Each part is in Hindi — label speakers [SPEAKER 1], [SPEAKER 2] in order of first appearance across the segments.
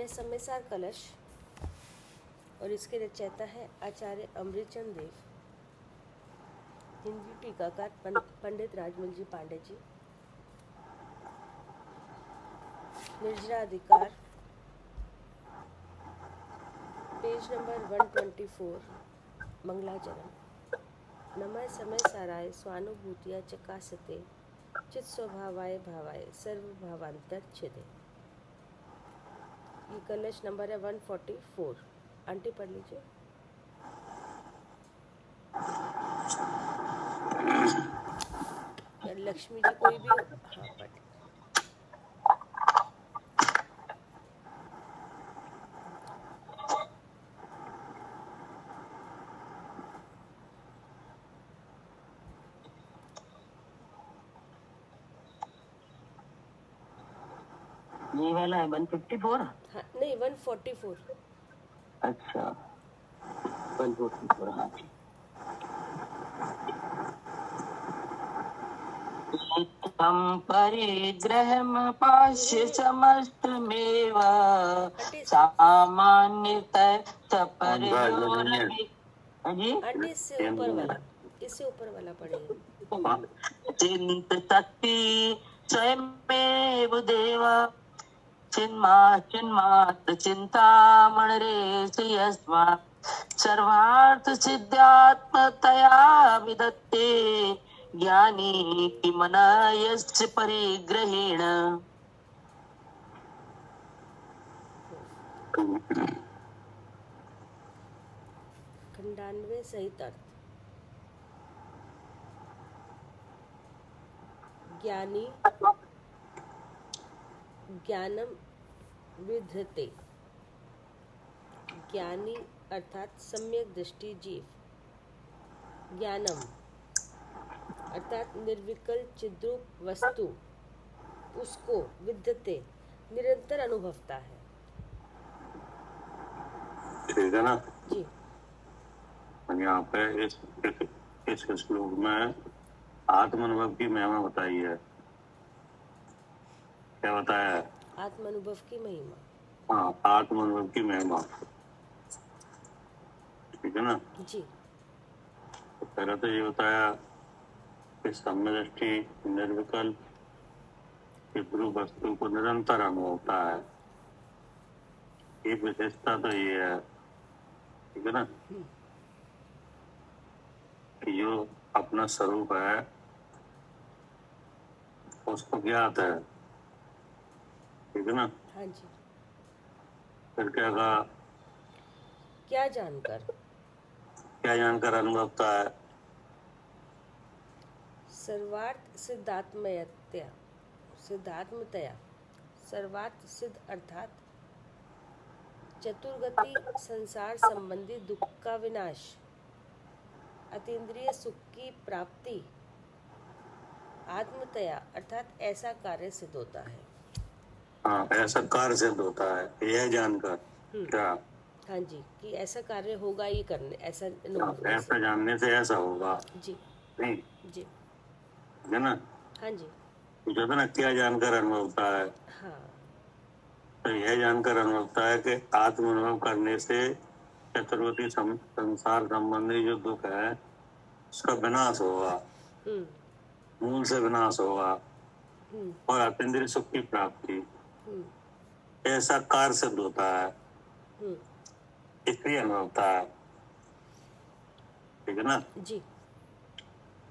[SPEAKER 1] है समयसार कलश और इसके रचयिता है आचार्य अमृतचंद देव। हिंदी टीकाकार पंडित राजमल जी पांडे जी। निर्जरा अधिकार पेज नंबर 124 मंगलाचरण। नमः समय साराय स्वानुभूतिया चकासते चित स्वभावाय भावाय सर्वभावांतर छिदे। ये कलश नंबर है 144। आंटी पढ़ लीजिए। या लक्ष्मी जी कोई भी हो? हाँ पढ़ लीजिए।
[SPEAKER 2] ये वाला है 154।
[SPEAKER 1] हाँ नहीं 144।
[SPEAKER 2] अच्छा 144। हाँ तम परिग्रहम पाश्य समस्तमेव सामान्यतः सपरियोरपि।
[SPEAKER 1] आंटी इससे ऊपर वाला पढ़िए।
[SPEAKER 2] चिंत शक्ति स्वयमेव देवा चिन्मात्र चिंतामणिरेष यस्मात् सर्वार्थ सिद्ध्यात्मतया विदत्ते ज्ञानी किमनयस्य परिग्रहेण।
[SPEAKER 1] खंडान्वय सहित अर्थ। ज्ञानी ज्ञानम विधत्ते। ज्ञानी अर्थात सम्यक दृष्टि जीव। ज्ञानम अर्थात निर्विकल चिद्रूप वस्तु उसको विधत्ते निरंतर अनुभवता है।
[SPEAKER 3] ठीक है ना
[SPEAKER 1] जी।
[SPEAKER 3] यहाँ पे इस श्लोक में आत्म अनुभव की महिमा बताई है। क्या बताया है?
[SPEAKER 1] आत्म अनुभव की महिमा।
[SPEAKER 3] हाँ आत्म अनुभव की महिमा। ठीक है ना
[SPEAKER 1] जी।
[SPEAKER 3] तो पहले तो ये बताया कि सम्यदृष्टि निर्विकल चिद्रूप वस्तु को निरंतर अनुभव होता है। ये विशेषता तो ये है। ठीक है ना कि जो अपना स्वरूप है उसको ज्ञात है। ठीक है ना।
[SPEAKER 1] हाँ जी।
[SPEAKER 3] फिर क्या कहा?
[SPEAKER 1] क्या जानकर
[SPEAKER 3] अनुभवता है?
[SPEAKER 1] सर्वार्थ सिद्धात्मतया सर्वार्थ सिद्ध अर्थात चतुर्गति संसार संबंधी दुख का विनाश अतीन्द्रिय सुख की प्राप्ति आत्मतया अर्थात ऐसा कार्य सिद्ध होता है।
[SPEAKER 3] हाँ ऐसा कार्य सिद्ध होता है यह जानकर। क्या?
[SPEAKER 1] हाँ जी कि ऐसा कार्य होगा ये करने ऐसा
[SPEAKER 3] ऐसा जानने से ऐसा होगा।
[SPEAKER 1] जी
[SPEAKER 3] नहीं
[SPEAKER 1] जी
[SPEAKER 3] है ना।
[SPEAKER 1] हाँ जी
[SPEAKER 3] पूछा था ना क्या जानकर अनुभव होता है।
[SPEAKER 1] हाँ
[SPEAKER 3] तो यह जानकर अनुभव होता है कि आत्म अनुभव करने से चतुर्गति संसार संबंधी जो दुख है उसका विनाश होगा। मूल से विनाश होगा और अतीन्द्रिय सुख की प्राप्ति ऐसा कार्य सिद्ध होता है इसलिए अनुभव होता है। ठीक है ना
[SPEAKER 1] जी।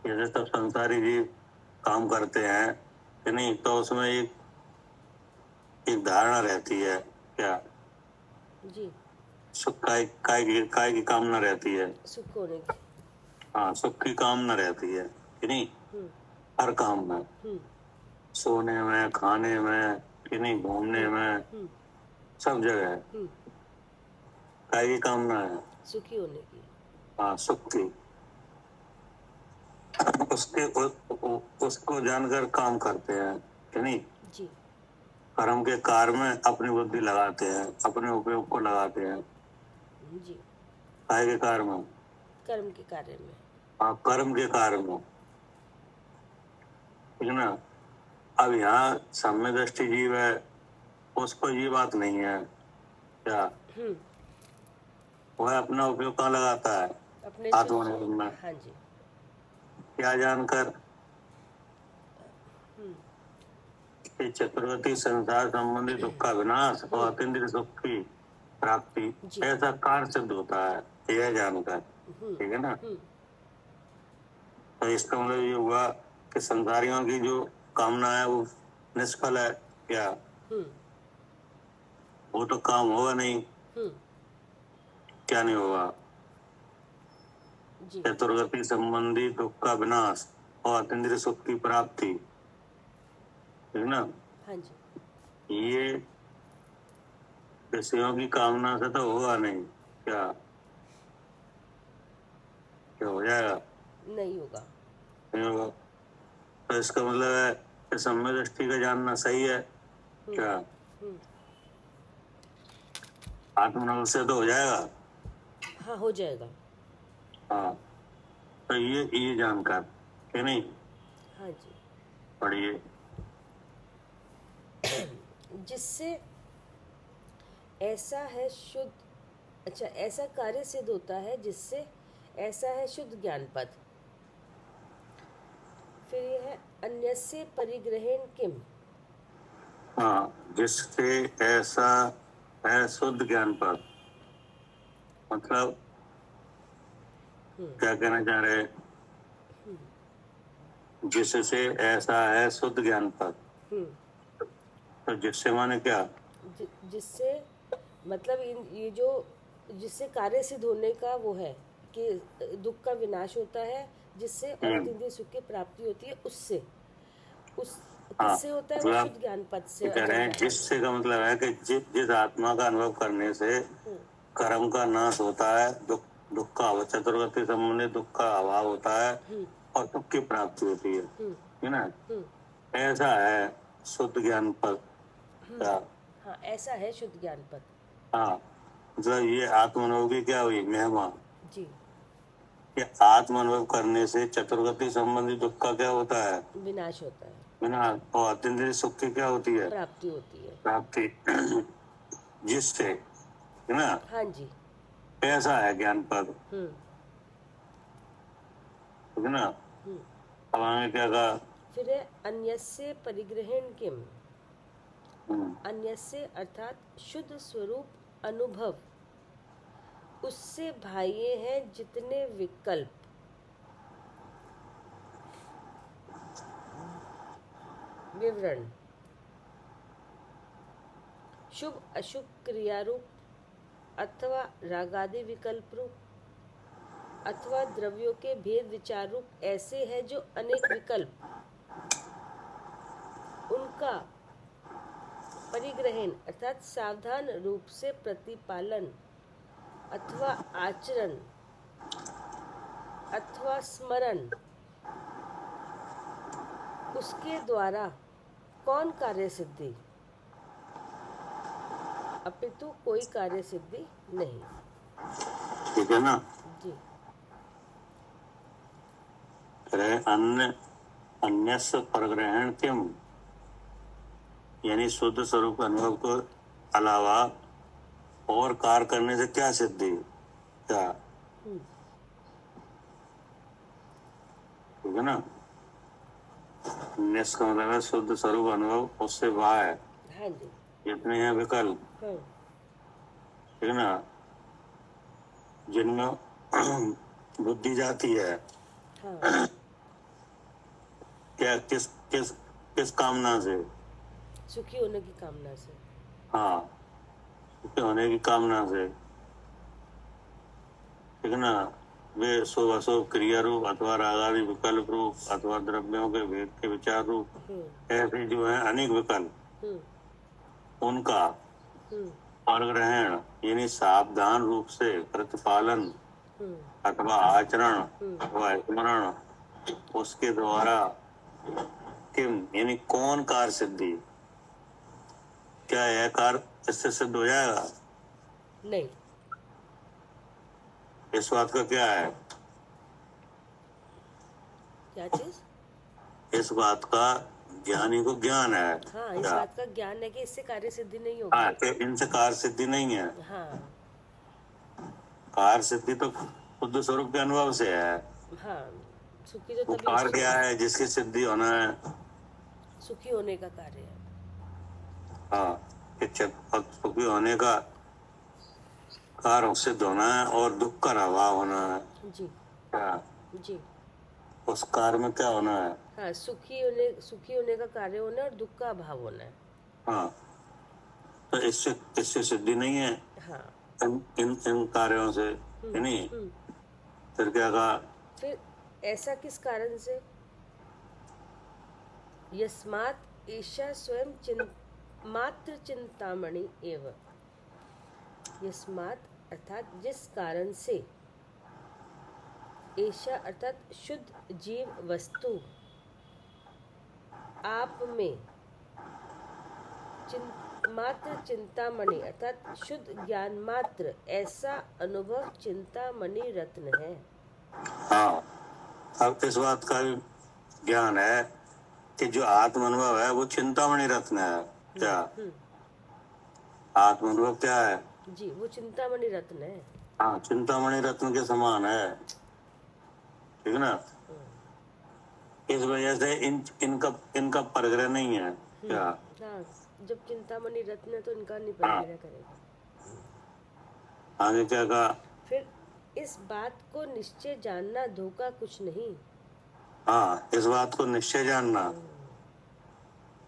[SPEAKER 3] जैसे सब संसारी जीव काम करते हैं कि नहीं तो उसमें एक धारणा रहती है। क्या?
[SPEAKER 1] जी
[SPEAKER 3] सुख काय की कामना रहती है।
[SPEAKER 1] सुख होने की।
[SPEAKER 3] हाँ सुख की कामना रहती है कि नहीं हर काम में सोने में खाने में कि नहीं घूमने में सब जगह काय की कामना है
[SPEAKER 1] सुखी होने की।
[SPEAKER 3] हाँ सुख की उसको जानकर काम करते हैं कि नहीं
[SPEAKER 1] जी।
[SPEAKER 3] कर्म के कार्य में अपनी बुद्धि लगाते हैं अपने उपयोग को लगाते हैं।
[SPEAKER 1] जी
[SPEAKER 3] काय के कार्य में
[SPEAKER 1] कर्म के कार्य में।
[SPEAKER 3] हाँ कर्म के कार्य में। ठीक है ना। अब यहाँ सम्यक दृष्टि जीव है उसको ये बात नहीं है क्या
[SPEAKER 1] हम्म,
[SPEAKER 3] वह अपना उपयोग कहाँ लगाता है?
[SPEAKER 1] अपने
[SPEAKER 3] आत्मनिर्भर में।
[SPEAKER 1] हाँ जी।
[SPEAKER 3] क्या जानकर
[SPEAKER 1] हम्म,
[SPEAKER 3] कि चतुर्गति संसार संबंधी दुख का विनाश और अतीन्द्रिय सुख की प्राप्ति
[SPEAKER 1] जी।
[SPEAKER 3] ऐसा कार्य सिद्ध होता है, यह जानकर। ठीक है ना?
[SPEAKER 1] हम्म,
[SPEAKER 3] तो इसका मतलब ये हुआ कि संसारियों की जो कामना है वो निष्फल है। क्या
[SPEAKER 1] हम्म,
[SPEAKER 3] वो तो काम होगा नहीं?
[SPEAKER 1] हम्म,
[SPEAKER 3] क्या नहीं होगा?
[SPEAKER 1] जी।
[SPEAKER 3] चतुर्गति संबंधी दुख का विनाश और अतीन्द्रिय सुख की प्राप्ति, ठीक है ना?
[SPEAKER 1] हाँ जी।
[SPEAKER 3] ये विषयों की कामना से तो होगा नहीं। क्या क्या हो जाएगा?
[SPEAKER 1] नहीं होगा।
[SPEAKER 3] नहीं होगा। तो इसका मतलब है कि सम्यक दृष्टि का जानना सही है। क्या
[SPEAKER 1] हम्म,
[SPEAKER 3] आत्मनल से तो हो जाएगा?
[SPEAKER 1] हाँ, हो जाएगा।
[SPEAKER 3] हाँ, तो ये जानकर कि नहीं?
[SPEAKER 1] हाँ जी।
[SPEAKER 3] पढ़िए।
[SPEAKER 1] जिससे ऐसा है शुद्ध, अच्छा, ऐसा कार्य सिद्ध होता है जिससे ऐसा है शुद्ध ज्ञान पद। फिर ये है अन्यस्य परिग्रहेण किम।
[SPEAKER 3] हाँ, जिससे ऐसा है शुद्ध ज्ञान पद, मतलब क्या कहना चाह रहे हैं? जिससे ऐसा है शुद्ध ज्ञान पद,
[SPEAKER 1] हम्म,
[SPEAKER 3] तो जिससे माने क्या?
[SPEAKER 1] जिससे मतलब ये जो जिससे कार्य सिद्ध होने का वो है कि दुख का विनाश होता है, जिससे और अतीन्द्रिय सुख की प्राप्ति होती है, उससे उस
[SPEAKER 3] हाँ,
[SPEAKER 1] किससे होता है वो?
[SPEAKER 3] मतलब
[SPEAKER 1] शुद्ध ज्ञान पद से।
[SPEAKER 3] कह रहे हैं जिससे का मतलब है कि जिस आत्मा का अनुभव करने से कर्म का नाश होता है, दुख का चतुर्गति संबंधी दुख का अभाव होता है और सुख की प्राप्ति होती है ना? ऐसा है शुद्ध ज्ञान पद। क्या?
[SPEAKER 1] हाँ, ऐसा है शुद्ध ज्ञान पद।
[SPEAKER 3] हाँ, मतलब ये आत्मानुभव की क्या हुई महिमा
[SPEAKER 1] जी।
[SPEAKER 3] कि आत्मानुभव करने से चतुर्गति संबंधी दुख का क्या होता है?
[SPEAKER 1] विनाश होता है,
[SPEAKER 3] बिना, और अतीन्द्रिय सुख की क्या होती है?
[SPEAKER 1] प्राप्ति होती है।
[SPEAKER 3] प्राप्ति। जिससे, है ना?
[SPEAKER 1] हाँ जी।
[SPEAKER 3] ऐसा है ज्ञान पद,
[SPEAKER 1] हम्म,
[SPEAKER 3] ठीक है ना? अब आगे क्या कहा?
[SPEAKER 1] फिर है अन्यस्य परिग्रहेण किम।
[SPEAKER 3] हम्म,
[SPEAKER 1] अन्यस्य अर्थात शुद्ध स्वरूप अनुभव, उससे बाह्य हैं जितने विकल्प, विवरण, शुभ अशुभ क्रिया रूप अथवा रागादि विकल्प रूप अथवा द्रव्यों के भेद विचार रूप ऐसे हैं जो अनेक विकल्प, उनका परिग्रहण अर्थात सावधान रूप से प्रतिपालन अथवा आचरण अथवा स्मरण, उसके द्वारा कौन कार्य सिद्धि, अपितु कोई कार्य सिद्धि नहीं।
[SPEAKER 3] ठीक है ना?
[SPEAKER 1] जी।
[SPEAKER 3] अन्य अन्यस्य परग्रहण किम, यानी शुद्ध स्वरूप अनुभव को अलावा और कार्य करने से क्या सिद्धि? क्या? ठीक है ना? अन्यस्य का मतलब है शुद्ध स्वरूप अनुभव, उससे बाहर है
[SPEAKER 1] हाँ जी।
[SPEAKER 3] जितने हैं विकल्प,
[SPEAKER 1] हाँ।
[SPEAKER 3] ठीक है ना? जिनमें बुद्धि जाती है,
[SPEAKER 1] हाँ,
[SPEAKER 3] क्या किस किस किस कामना से?
[SPEAKER 1] सुखी होने की कामना से।
[SPEAKER 3] हाँ, सुखी होने की कामना से, ठीक है ना? वे शुभ अशुभ क्रिया रूप अथवा रागादि विकल्प रूप अथवा द्रव्यों के भेद के विचार रूप ऐसे जो है अनेक विकल्प, उनका परग्रहण यानी सावधान रूप से प्रतिपालन अथवा आचरण अथवा स्मरण, उसके द्वारा किम यानी कौन कार्य सिद्धि, क्या यह कार्य इससे सिद्ध हो जाएगा?
[SPEAKER 1] नहीं।
[SPEAKER 3] इस बात का क्या है?
[SPEAKER 1] क्या चीज?
[SPEAKER 3] इस बात का ज्ञानी को ज्ञान है।
[SPEAKER 1] हाँ, इस
[SPEAKER 3] क्या?
[SPEAKER 1] बात का ज्ञान है कि इससे कार्य सिद्धि नहीं होगी।
[SPEAKER 3] हाँ, कि इनसे कार्य सिद्धि नहीं है।
[SPEAKER 1] हाँ
[SPEAKER 3] कार्य सिद्धि तो खुद स्वरूप के अनुभव से है।
[SPEAKER 1] हाँ, सुखी तो
[SPEAKER 3] वो
[SPEAKER 1] तभी
[SPEAKER 3] कार्य क्या है जिसकी सिद्धि होना है।
[SPEAKER 1] सुखी होने का कार्य है।
[SPEAKER 3] हाँ, कि सुखी होने का कार्य सिद्ध होना है और दुख का अभाव होना है।
[SPEAKER 1] जी
[SPEAKER 3] क्या?
[SPEAKER 1] जी।
[SPEAKER 3] उस कार्य में क्या होना है?
[SPEAKER 1] हाँ, सुखी होने का कार्य होना है और दुख का अभाव होना है।
[SPEAKER 3] हाँ, तो इससे सिद्धि नहीं है
[SPEAKER 1] हाँ।
[SPEAKER 3] इन कार्यों से, नहीं। फिर क्या कहा?
[SPEAKER 1] फिर ऐसा किस कारण से? यस्मात् ईशा स्वयं मात्र चिंतामणि एव। यस्मात् अर्थात जिस कारण से, ईशा अर्थात शुद्ध जीव वस्तु, आप में मात्र चिंतामणि अर्थात शुद्ध ज्ञान मात्र ऐसा अनुभव चिंतामणि रत्न है।
[SPEAKER 3] हाँ, अब इस बात का भी ज्ञान है कि जो आत्म अनुभव है वो चिंतामणि रत्न है। क्या? आत्म अनुभव क्या है?
[SPEAKER 1] जी, वो चिंतामणि रत्न है।
[SPEAKER 3] हाँ, चिंतामणि रत्न के समान है। ठीक है ना? इस वजह से इनका परग्रह नहीं है। क्या?
[SPEAKER 1] हाँ, जब चिंतामणि रत्न है तो इनका नहीं परिग्रह करेगा।
[SPEAKER 3] आगे क्या कहा?
[SPEAKER 1] फिर इस बात को निश्चय जानना धोखा कुछ नहीं।
[SPEAKER 3] हाँ, इस बात को निश्चय जानना,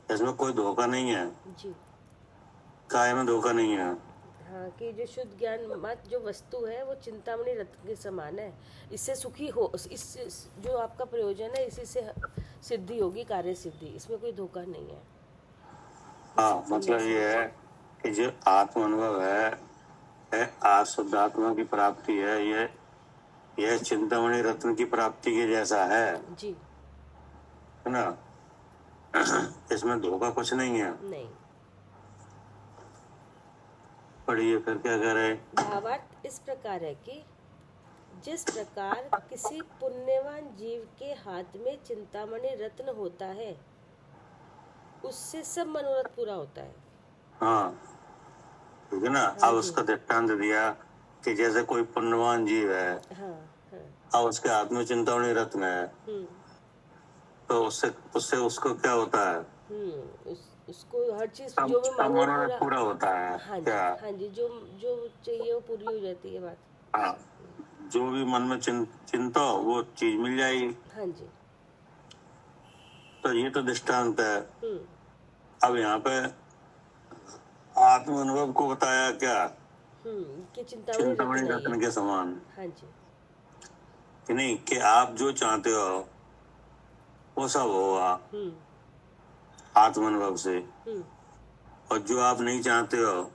[SPEAKER 3] इसमें कोई धोखा नहीं है।
[SPEAKER 1] जी।
[SPEAKER 3] काय में धोखा नहीं है।
[SPEAKER 1] हाँ, कि जो शुद्ध ज्ञान मत जो वस्तु है वो चिंतामणि रत्न के समान है। इससे सुखी हो, इससे जो आपका प्रयोजन है इसी से सिद्धि होगी, कार्य सिद्धि। इसमें कोई धोखा नहीं है।
[SPEAKER 3] हाँ, मतलब ये है कि जो आत्म अनुभव है आज शुद्धात्मा की प्राप्ति है, यह चिंतामणि रत्न की प्राप्ति के जैसा है।
[SPEAKER 1] जी।
[SPEAKER 3] है ना? इसमें धोखा कुछ नहीं है।
[SPEAKER 1] नहीं।
[SPEAKER 3] पढ़िए फिर क्या कह रहे?
[SPEAKER 1] भावार्थ इस प्रकार है कि जिस प्रकार किसी पुण्यवान जीव के हाथ में चिंतामणि रत्न होता है उससे सब मनोरथ पूरा होता है।
[SPEAKER 3] हाँ, ठीक है ना? अब उसका दृष्टांत दिया कि जैसे कोई पुण्यवान जीव है।
[SPEAKER 1] हाँ हाँ।
[SPEAKER 3] अब उसके हाथ में चिंतामणि रत्न है तो उससे उसको क्या होता है?
[SPEAKER 1] उसको हर चीज जो भी मांगो
[SPEAKER 3] पूरा होता है।
[SPEAKER 1] हाँ जी,
[SPEAKER 3] क्या?
[SPEAKER 1] हाँ जी, जो जो चाहिए वो पूरी हो जाती है बात।
[SPEAKER 3] हाँ, जो भी मन में चिंता हो वो चीज मिल जाएगी।
[SPEAKER 1] हाँ जी।
[SPEAKER 3] तो ये तो दृष्टांत है। अब यहाँ पे आत्म अनुभव को बताया क्या?
[SPEAKER 1] कि
[SPEAKER 3] चिंतामणि रत्न के समान।
[SPEAKER 1] हाँ जी।
[SPEAKER 3] कि नहीं कि आप जो चाहते हो वो सब होगा आत्म अनुभव से, और जो आप नहीं चाहते हो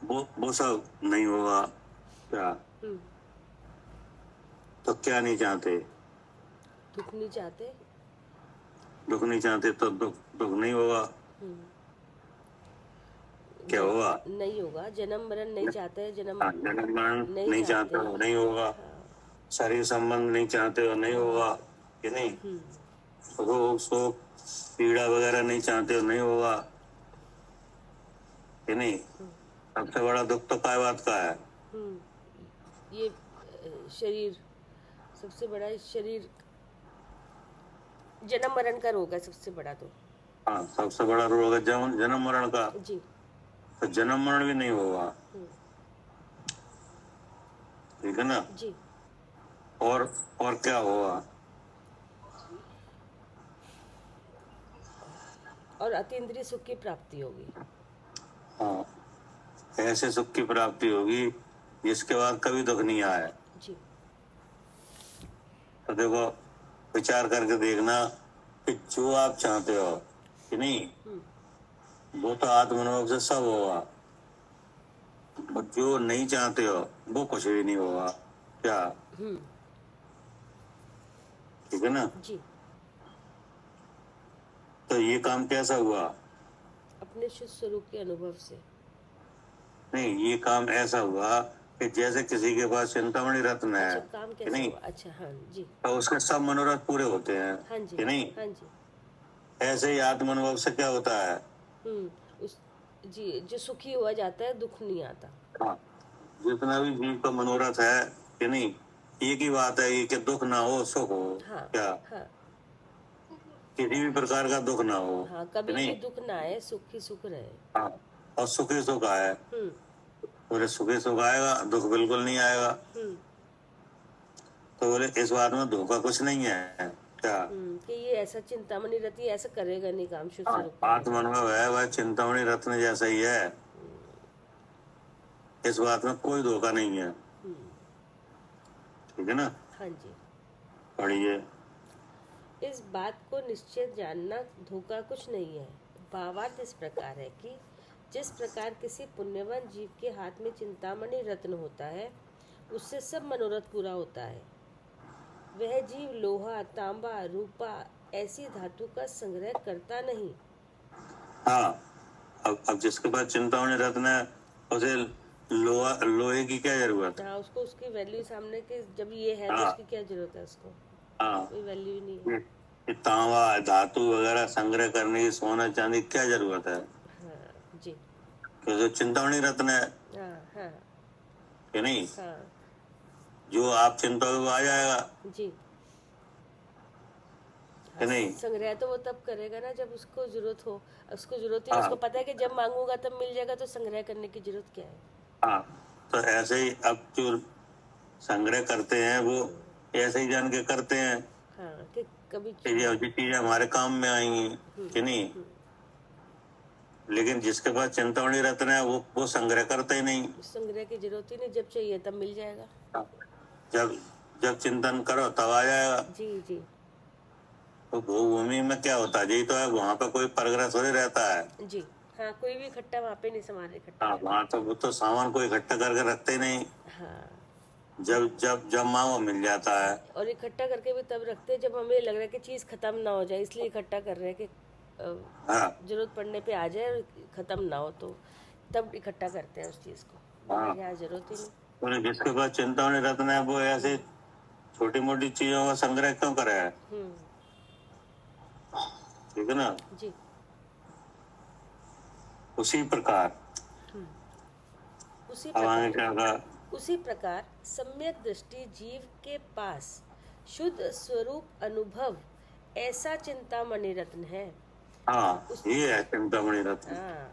[SPEAKER 3] वो सब नहीं होगा। क्या? तो क्या नहीं चाहते?
[SPEAKER 1] दुख नहीं चाहते।
[SPEAKER 3] दुख नहीं चाहते तो दुख नहीं होगा। क्या होगा?
[SPEAKER 1] नहीं होगा। जन्म मरण नहीं चाहते, जन्म
[SPEAKER 3] मरण नहीं चाहते हो नहीं होगा। शरीर संबंध नहीं चाहते हो नहीं होगा। कि नहीं? रोग शोक पीड़ा वगैरह नहीं चाहते हो नहीं होगा। कि नहीं? सबसे बड़ा दुख तो काय बात का है?
[SPEAKER 1] ये शरीर, सबसे बड़ा शरीर, जन्म मरण का रोग है सबसे बड़ा। तो
[SPEAKER 3] हाँ, सबसे बड़ा रोग है जन्म मरण का।
[SPEAKER 1] जी।
[SPEAKER 3] तो जन्म मरण भी नहीं होगा। ठीक है ना?
[SPEAKER 1] जी।
[SPEAKER 3] और क्या होगा?
[SPEAKER 1] और अतीन्द्रिय सुख की प्राप्ति होगी।
[SPEAKER 3] हाँ, ऐसे सुख की प्राप्ति होगी जिसके बाद कभी दुख नहीं आया।
[SPEAKER 1] जी।
[SPEAKER 3] तो देखो, विचार करके देखना कि जो आप चाहते हो कि नहीं वो तो आत्म अनुभव से सब होगा, और जो नहीं चाहते हो वो कुछ भी नहीं होगा। क्या? ठीक है ना?
[SPEAKER 1] जी।
[SPEAKER 3] तो ये काम कैसा हुआ?
[SPEAKER 1] अपने शुद्ध स्वरूप के अनुभव से।
[SPEAKER 3] नहीं, ये काम ऐसा हुआ कि जैसे किसी के पास चिंतामणि रत्न है।
[SPEAKER 1] अच्छा, काम कैसा
[SPEAKER 3] नहीं?
[SPEAKER 1] हुआ? अच्छा, हाँ जी।
[SPEAKER 3] तो उसके सब मनोरथ पूरे होते हैं।
[SPEAKER 1] हाँ जी।
[SPEAKER 3] कि नहीं?
[SPEAKER 1] हाँ जी।
[SPEAKER 3] ऐसे ही आत्म अनुभव से क्या होता है?
[SPEAKER 1] उस जी, जो सुखी हुआ जाता है दुख नहीं आता।
[SPEAKER 3] हाँ, जितना भी जीव का मनोरथ है कि नहीं, एक ही बात है कि दुख ना हो सुख हो।
[SPEAKER 1] हाँ
[SPEAKER 3] क्या
[SPEAKER 1] हाँ
[SPEAKER 3] किसी भी प्रकार का दुख ना हो
[SPEAKER 1] हाँ,
[SPEAKER 3] कि
[SPEAKER 1] कभी
[SPEAKER 3] नहीं।
[SPEAKER 1] भी दुख ना आए, सुख ही सुख रहे।
[SPEAKER 3] हाँ, और सुखी सुख आए,
[SPEAKER 1] हम्म
[SPEAKER 3] बोले सुखी सुख आएगा, दुख बिल्कुल नहीं आएगा।
[SPEAKER 1] हम्म
[SPEAKER 3] तो बोले इस बात में धोखा कुछ नहीं है। क्या
[SPEAKER 1] कि ये ऐसा चिंतामणि रति ऐसा करेगा नहीं काम, शुद्ध
[SPEAKER 3] हाँ,
[SPEAKER 1] स्वरूप का
[SPEAKER 3] आत्म
[SPEAKER 1] होगा।
[SPEAKER 3] अनुभव है वह चिंतामणि रत्न जैसा ही है, इस बात में कोई धोखा नहीं है। ठीक है ना।
[SPEAKER 1] हाँ जी,
[SPEAKER 3] पढ़िए।
[SPEAKER 1] इस बात को निश्चित जानना धोखा कुछ नहीं है। भावार्थ इस प्रकार है कि जिस प्रकार किसी पुण्यवान जीव के हाथ में चिंतामणि रत्न होता है, उससे सब मनोरथ पूरा होता है। वह जीव लोहा, तांबा, रूपा ऐसी धातु का संग्रह करता नहीं।
[SPEAKER 3] हाँ, अब जिसके पास चिंतामणि रत्न है उसे लोहे की क्या जरूरत है?
[SPEAKER 1] हाँ, उसको उसकी वैल्यू सामने के जब ये है तो
[SPEAKER 3] हाँ
[SPEAKER 1] उसकी क्या जरूरत है उसको,
[SPEAKER 3] हाँ,
[SPEAKER 1] कोई वैल्यू ही नहीं है।
[SPEAKER 3] ये तांबा धातु वगैरह संग्रह करने की सोना चांदी क्या जरूरत है?
[SPEAKER 1] हाँ जी,
[SPEAKER 3] क्योंकि चिंतामणि रत्न है
[SPEAKER 1] हाँ हाँ
[SPEAKER 3] कि नहीं।
[SPEAKER 1] हाँ
[SPEAKER 3] जो आप चिंता हो वो आ जाएगा
[SPEAKER 1] जी।
[SPEAKER 3] कि नहीं।
[SPEAKER 1] संग्रह तो वो तब करेगा ना जब उसको जरूरत हो। उसको जरूरत ही
[SPEAKER 3] हाँ
[SPEAKER 1] उसको पता है कि जब मांगूंगा तब मिल जाएगा, तो संग्रह करने की जरूरत क्या है।
[SPEAKER 3] हाँ, तो ऐसे ही अब जो संग्रह करते हैं वो ऐसे ही जान के करते हैं
[SPEAKER 1] हाँ, कि कभी
[SPEAKER 3] कि ये चीजें हमारे काम में आएंगी कि नहीं। लेकिन जिसके पास चिंतामणि रत्न है वो संग्रह करते ही नहीं।
[SPEAKER 1] संग्रह की जरूरत ही नहीं, जब चाहिए तब मिल जाएगा।
[SPEAKER 3] जब जब चिंतन करो तब आ जाएगा।
[SPEAKER 1] जी जी
[SPEAKER 3] तो भूमि में क्या होता है, यही तो है, वहां पे कोई परग्रह थोड़ी रहता है।
[SPEAKER 1] जी। हाँ, कोई भी इकट्ठा वहाँ पे नहीं सामान इकट्ठा
[SPEAKER 3] हाँ,
[SPEAKER 1] करता।
[SPEAKER 3] वहां तो वो तो सामान को इकट्ठा करके रखते ही नहीं।
[SPEAKER 1] हाँ,
[SPEAKER 3] जब जब जब मांगो मिल जाता है।
[SPEAKER 1] और इकट्ठा करके भी तब रखते हैं जब हमें लग रहा है कि चीज़ खत्म ना हो जाए, इसलिए इकट्ठा कर रहे हैं कि
[SPEAKER 3] हाँ
[SPEAKER 1] जरूरत पड़ने पे आ जाए और खत्म ना हो, तो तब इकट्ठा करते हैं उस चीज़ को।
[SPEAKER 3] हाँ,
[SPEAKER 1] यहाँ जरूरत ही नहीं।
[SPEAKER 3] बोले जिसके पास चिंतामणि रत्न है वो ऐसे छोटी मोटी चीजों का संग्रह क्यों करे है? ठीक है ना।
[SPEAKER 1] जी।
[SPEAKER 3] उसी प्रकार
[SPEAKER 1] उसी
[SPEAKER 3] अब आगे
[SPEAKER 1] प्रकार
[SPEAKER 3] क्या कहा?
[SPEAKER 1] उसी प्रकार सम्यक दृष्टि जीव के पास शुद्ध स्वरूप अनुभव ऐसा चिंतामणि रत्न है।
[SPEAKER 3] हाँ, ये है चिंतामणि रत्न।
[SPEAKER 1] हाँ,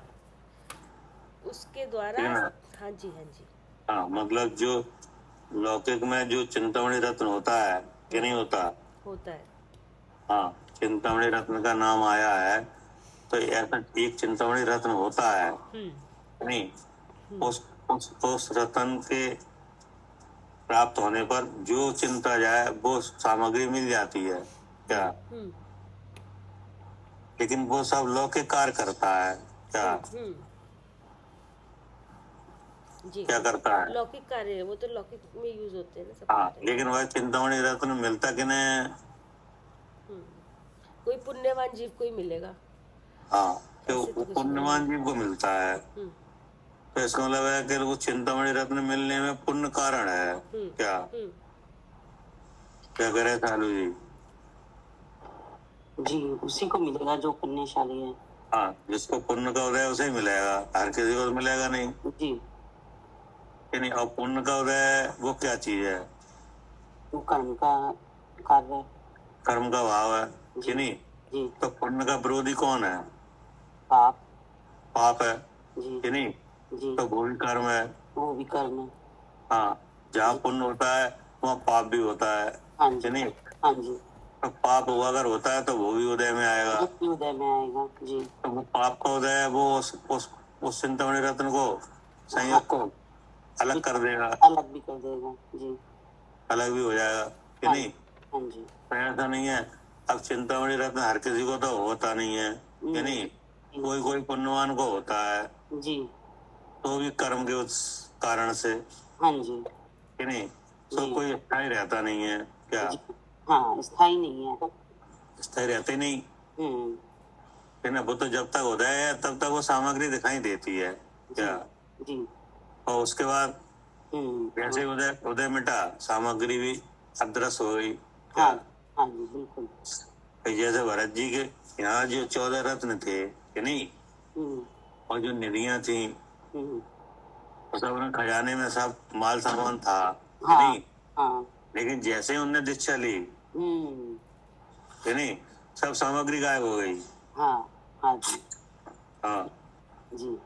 [SPEAKER 1] उसके द्वारा।
[SPEAKER 3] ठीक है ना?
[SPEAKER 1] हाँ जी हाँ जी।
[SPEAKER 3] हाँ, मतलब जो लौकिक में जो चिंतामणि रत्न होता है कि नहीं होता।
[SPEAKER 1] होता है।
[SPEAKER 3] हाँ, चिंतामणि रत्न का नाम आया है तो ऐसा एक चिंतामणि रत्न होता है नहीं। उस रत्न के प्राप्त होने पर जो चिंता जाए वो सामग्री मिल जाती है क्या। लेकिन वो सब लौकिक कार्य करता है क्या।
[SPEAKER 1] जी,
[SPEAKER 3] क्या करता है?
[SPEAKER 1] लौकिक कार्य है वो, तो लौकिक में यूज होते हैं ना सब
[SPEAKER 3] हाँ,
[SPEAKER 1] कार्य।
[SPEAKER 3] लेकिन वह चिंतामणि रत्न मिलता कि नहीं।
[SPEAKER 1] कोई पुण्यवान जीव को ही मिलेगा।
[SPEAKER 3] हाँ, तो
[SPEAKER 1] ऐसे तो किसी को
[SPEAKER 3] पुण्यवान जीव को मिलता है। तो इसका मतलब है कि वो चिंतामणि रत्न मिलने में पुण्य कारण है क्या। क्या करे सालू जी?
[SPEAKER 2] जी, उसी को मिलेगा जो पुण्यशाली है।
[SPEAKER 3] हाँ, जिसको पुण्य का उदय उसे ही मिलेगा, हर किसी को मिलेगा नहीं
[SPEAKER 2] जी,
[SPEAKER 3] कि नहीं। और पुण्य का उदय वो क्या चीज है?
[SPEAKER 2] वो कर्म का कार्य,
[SPEAKER 3] कर्म का भाव है कि नहीं।
[SPEAKER 2] जी,
[SPEAKER 3] तो पुण्य का विरोधी कौन है?
[SPEAKER 2] पाप,
[SPEAKER 3] पाप है
[SPEAKER 2] जी,
[SPEAKER 3] कि नहीं।
[SPEAKER 2] जी,
[SPEAKER 3] तो वो भी कर्म है।
[SPEAKER 2] वो भी कर्म है।
[SPEAKER 3] हाँ, जहाँ पुण्य होता है वहाँ पाप भी होता है
[SPEAKER 2] हाँ
[SPEAKER 3] कि
[SPEAKER 2] जी,
[SPEAKER 3] नहीं।
[SPEAKER 2] हाँ जी,
[SPEAKER 3] तो पाप हुआ अगर होता है तो वो भी उदय में आएगा।
[SPEAKER 2] वो भी उदय में आएगा। जी,
[SPEAKER 3] तो वो पाप का उदय है, वो उस चिंतामणि रत्न को संयोग को अलग कर देगा,
[SPEAKER 2] अलग भी कर देगा। जी,
[SPEAKER 3] अलग भी हो जाएगा कि
[SPEAKER 2] हाँ,
[SPEAKER 3] नहीं।
[SPEAKER 2] हाँ जी,
[SPEAKER 3] तो ऐसा नहीं है। अब चिंतामणि रत्न हर किसी को तो होता नहीं है कि नहीं। कोई कोई पुण्यवान को होता है
[SPEAKER 2] जी,
[SPEAKER 3] तो भी कर्म के उस कारण से
[SPEAKER 2] हाँ जी,
[SPEAKER 3] कि नहीं। तो कोई स्थायी रहता नहीं है क्या।
[SPEAKER 2] जी, हाँ, स्थायी नहीं है।
[SPEAKER 3] स्थायी रहते नहीं
[SPEAKER 2] हम्म,
[SPEAKER 3] है ना। वो तो जब तक होता है तब तक वो सामग्री दिखाई देती है क्या।
[SPEAKER 2] जी,
[SPEAKER 3] और उसके बाद जैसे उदय उदय मिटा सामग्री भी अदृश्य हो गई क्या।
[SPEAKER 2] हाँ, हाँ जी, बिल्कुल।
[SPEAKER 3] कि जैसे भरत जी के यहाँ जो 14 रत्न थे कि नहीं, और जो निधियां थी, तो सब उन्हें खजाने में सब माल सामान था कि
[SPEAKER 2] हाँ
[SPEAKER 3] नहीं,
[SPEAKER 2] हाँ
[SPEAKER 3] लेकिन जैसे ही उनने दीक्षा ली कि नहीं, सब सामग्री गायब हो गई।
[SPEAKER 2] हाँ हाँ जी
[SPEAKER 3] हाँ,
[SPEAKER 2] जी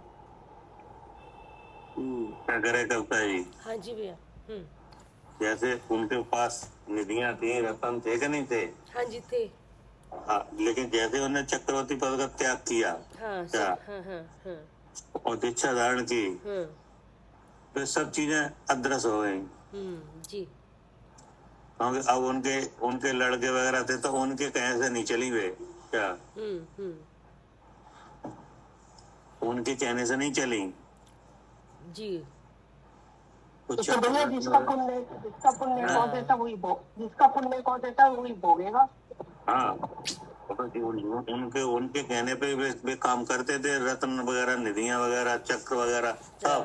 [SPEAKER 3] क्या करे कविता जी,
[SPEAKER 1] हाँ जी भैया।
[SPEAKER 3] जैसे उनके पास निधियां थी, रतन थे कि नहीं थे,
[SPEAKER 1] हाँ जी थे।
[SPEAKER 3] हाँ, लेकिन जैसे उन्होंने चक्रवर्ती पद का त्याग किया
[SPEAKER 1] हाँ
[SPEAKER 3] क्या,
[SPEAKER 1] सब, हाँ हाँ हाँ
[SPEAKER 3] और दीक्षा धारण की,
[SPEAKER 1] हाँ।
[SPEAKER 3] तो सब चीजें अदृश्य हो गई।
[SPEAKER 1] जी।
[SPEAKER 3] क्योंकि अब उनके उनके लड़के वगैरह थे, तो उनके कहे से नहीं चली वे क्या, उनके कहने से नहीं चली।
[SPEAKER 1] जी।
[SPEAKER 3] कुछ
[SPEAKER 4] तो भैया जिसका पुण्य कौ देता वही जिसका पुण्य कौ देता वही भोगेगा।
[SPEAKER 3] हाँ, उनके उनके कहने पे वे काम करते थे, रत्न वगैरह, निधियां वगैरह, चक्र वगैरह सब।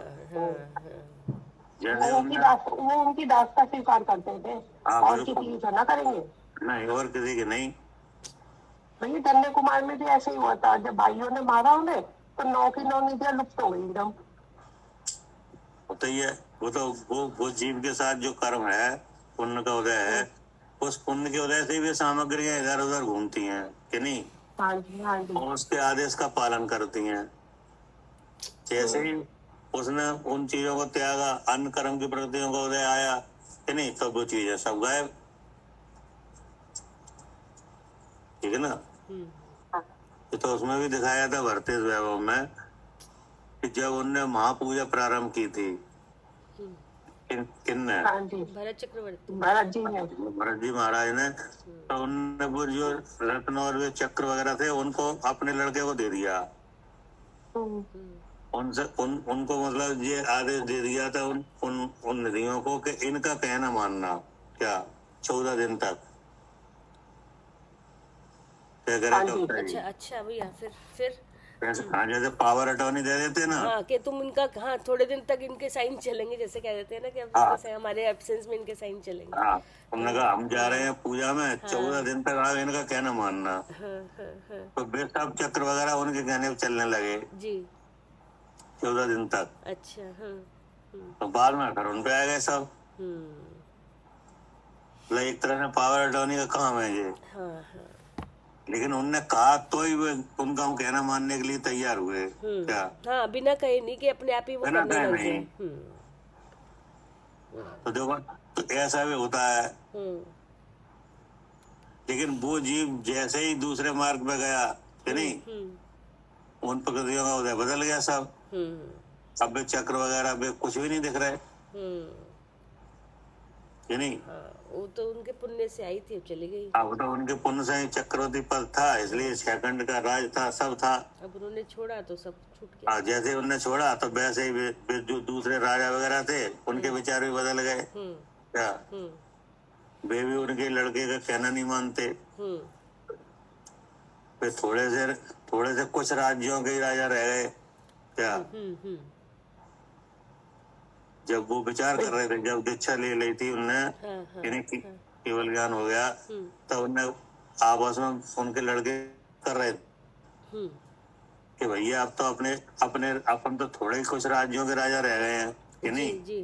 [SPEAKER 3] जैसे
[SPEAKER 4] वो उनकी दास का स्वीकार करते थे।
[SPEAKER 3] हाँ,
[SPEAKER 4] और किसी की ना करेंगे
[SPEAKER 3] नहीं, और किसी की नहीं।
[SPEAKER 4] भैया कन्या कुमार में भी ऐसे ही हुआ था, जब भाइयों ने मारा उन्हें तो 9 की 9 निधियां लुप्त हो गई एकदम।
[SPEAKER 3] होता ही है, वो तो वो जीव के साथ जो कर्म है, पुण्य का उदय है, उस पुण्य के उदय से ही वे सामग्रियां इधर उधर घूमती हैं कि नहीं,
[SPEAKER 4] हाँ जी हाँ जी।
[SPEAKER 3] और उसके आदेश का पालन करती हैं। जैसे ही उसने उन चीजों को त्यागा, अन्य कर्म की प्रवृत्तियों का उदय आया कि नहीं, तो वो चीजें सब गायब। ठीक है ना। तो उसमें भी दिखाया था भरतेश वैभव में कि जब उनने महापूजा प्रारंभ की थी, किन ने,
[SPEAKER 4] हाँ जी
[SPEAKER 1] भरत चक्रवर्ती,
[SPEAKER 4] भरत जी ने,
[SPEAKER 3] भरत जी महाराज ने, तो उनने वो जो रत्न और वे चक्र वगैरह थे, उनको अपने लड़के को दे दिया। उनसे उनको मतलब ये आदेश दे दिया था उन निधियों को कि इनका कहना मानना क्या, 14 दिन तक। क्या करें?
[SPEAKER 1] अच्छा अच्छा भैया, फिर
[SPEAKER 3] हाँ, जैसे पावर अटॉर्नी दे देते ना,
[SPEAKER 1] हाँ कि तुम इनका, हाँ थोड़े दिन तक इनके साइन चलेंगे, जैसे कह देते हैं ना कि अब
[SPEAKER 3] हाँ,
[SPEAKER 1] इनके हमारे एब्सेंस में इनके साइन चलेंगे।
[SPEAKER 3] हाँ, उन्होंने कहा हम जा रहे हैं पूजा में, 14 दिन तक आप इनका कहना मानना। तो वे सब चक्र वगैरह उनके कहने पे चलने लगे
[SPEAKER 1] जी।
[SPEAKER 3] 14 दिन तक।
[SPEAKER 1] अच्छा।
[SPEAKER 3] तो बाद में फिर उन पे आ गए सब। मतलब एक तरह से पावर अटॉर्नी का काम है ये। लेकिन उनने कहा तो ही वे उनका हम कहना मानने के लिए तैयार हुए क्या,
[SPEAKER 1] हाँ बिना कहे नहीं कि अपने आप ही वो
[SPEAKER 3] बिना
[SPEAKER 1] करने
[SPEAKER 3] कहे
[SPEAKER 1] लग
[SPEAKER 3] नहीं।
[SPEAKER 1] जाए।
[SPEAKER 3] तो देखो, तो ऐसा भी होता है। लेकिन वो जीव जैसे ही दूसरे मार्ग पे गया कि नहीं, उन प्रकृतियों का उदय बदल गया सब। अब वे चक्र वगैरह वे कुछ भी नहीं दिख रहे कि नहीं।
[SPEAKER 1] वो तो उनके पुण्य से आई थी, अब चली गई।
[SPEAKER 3] अब तो उनके पुण्य से ही चक्रवर्ती पद था, इसलिए छखंड का राज था, सब था।
[SPEAKER 1] अब उन्होंने छोड़ा तो सब छूट गया।
[SPEAKER 3] जैसे उनने छोड़ा तो वैसे ही वे जो दूसरे राजा वगैरह थे, उनके विचार भी बदल गए क्या, वे भी उनके लड़के का कहना नहीं मानते। वे थोड़े से कुछ राज्यों के ही राजा रह गए क्या। जब वो विचार कर रहे थे, जब दीक्षा ले ली थी उनने, केवल ज्ञान हो गया, तो उनने आपस में उनके लड़के कर रहे थे कि भैया अब तो अपन तो थोड़े ही कुछ राज्यों के राजा रह गए हैं कि नहीं।
[SPEAKER 1] जी।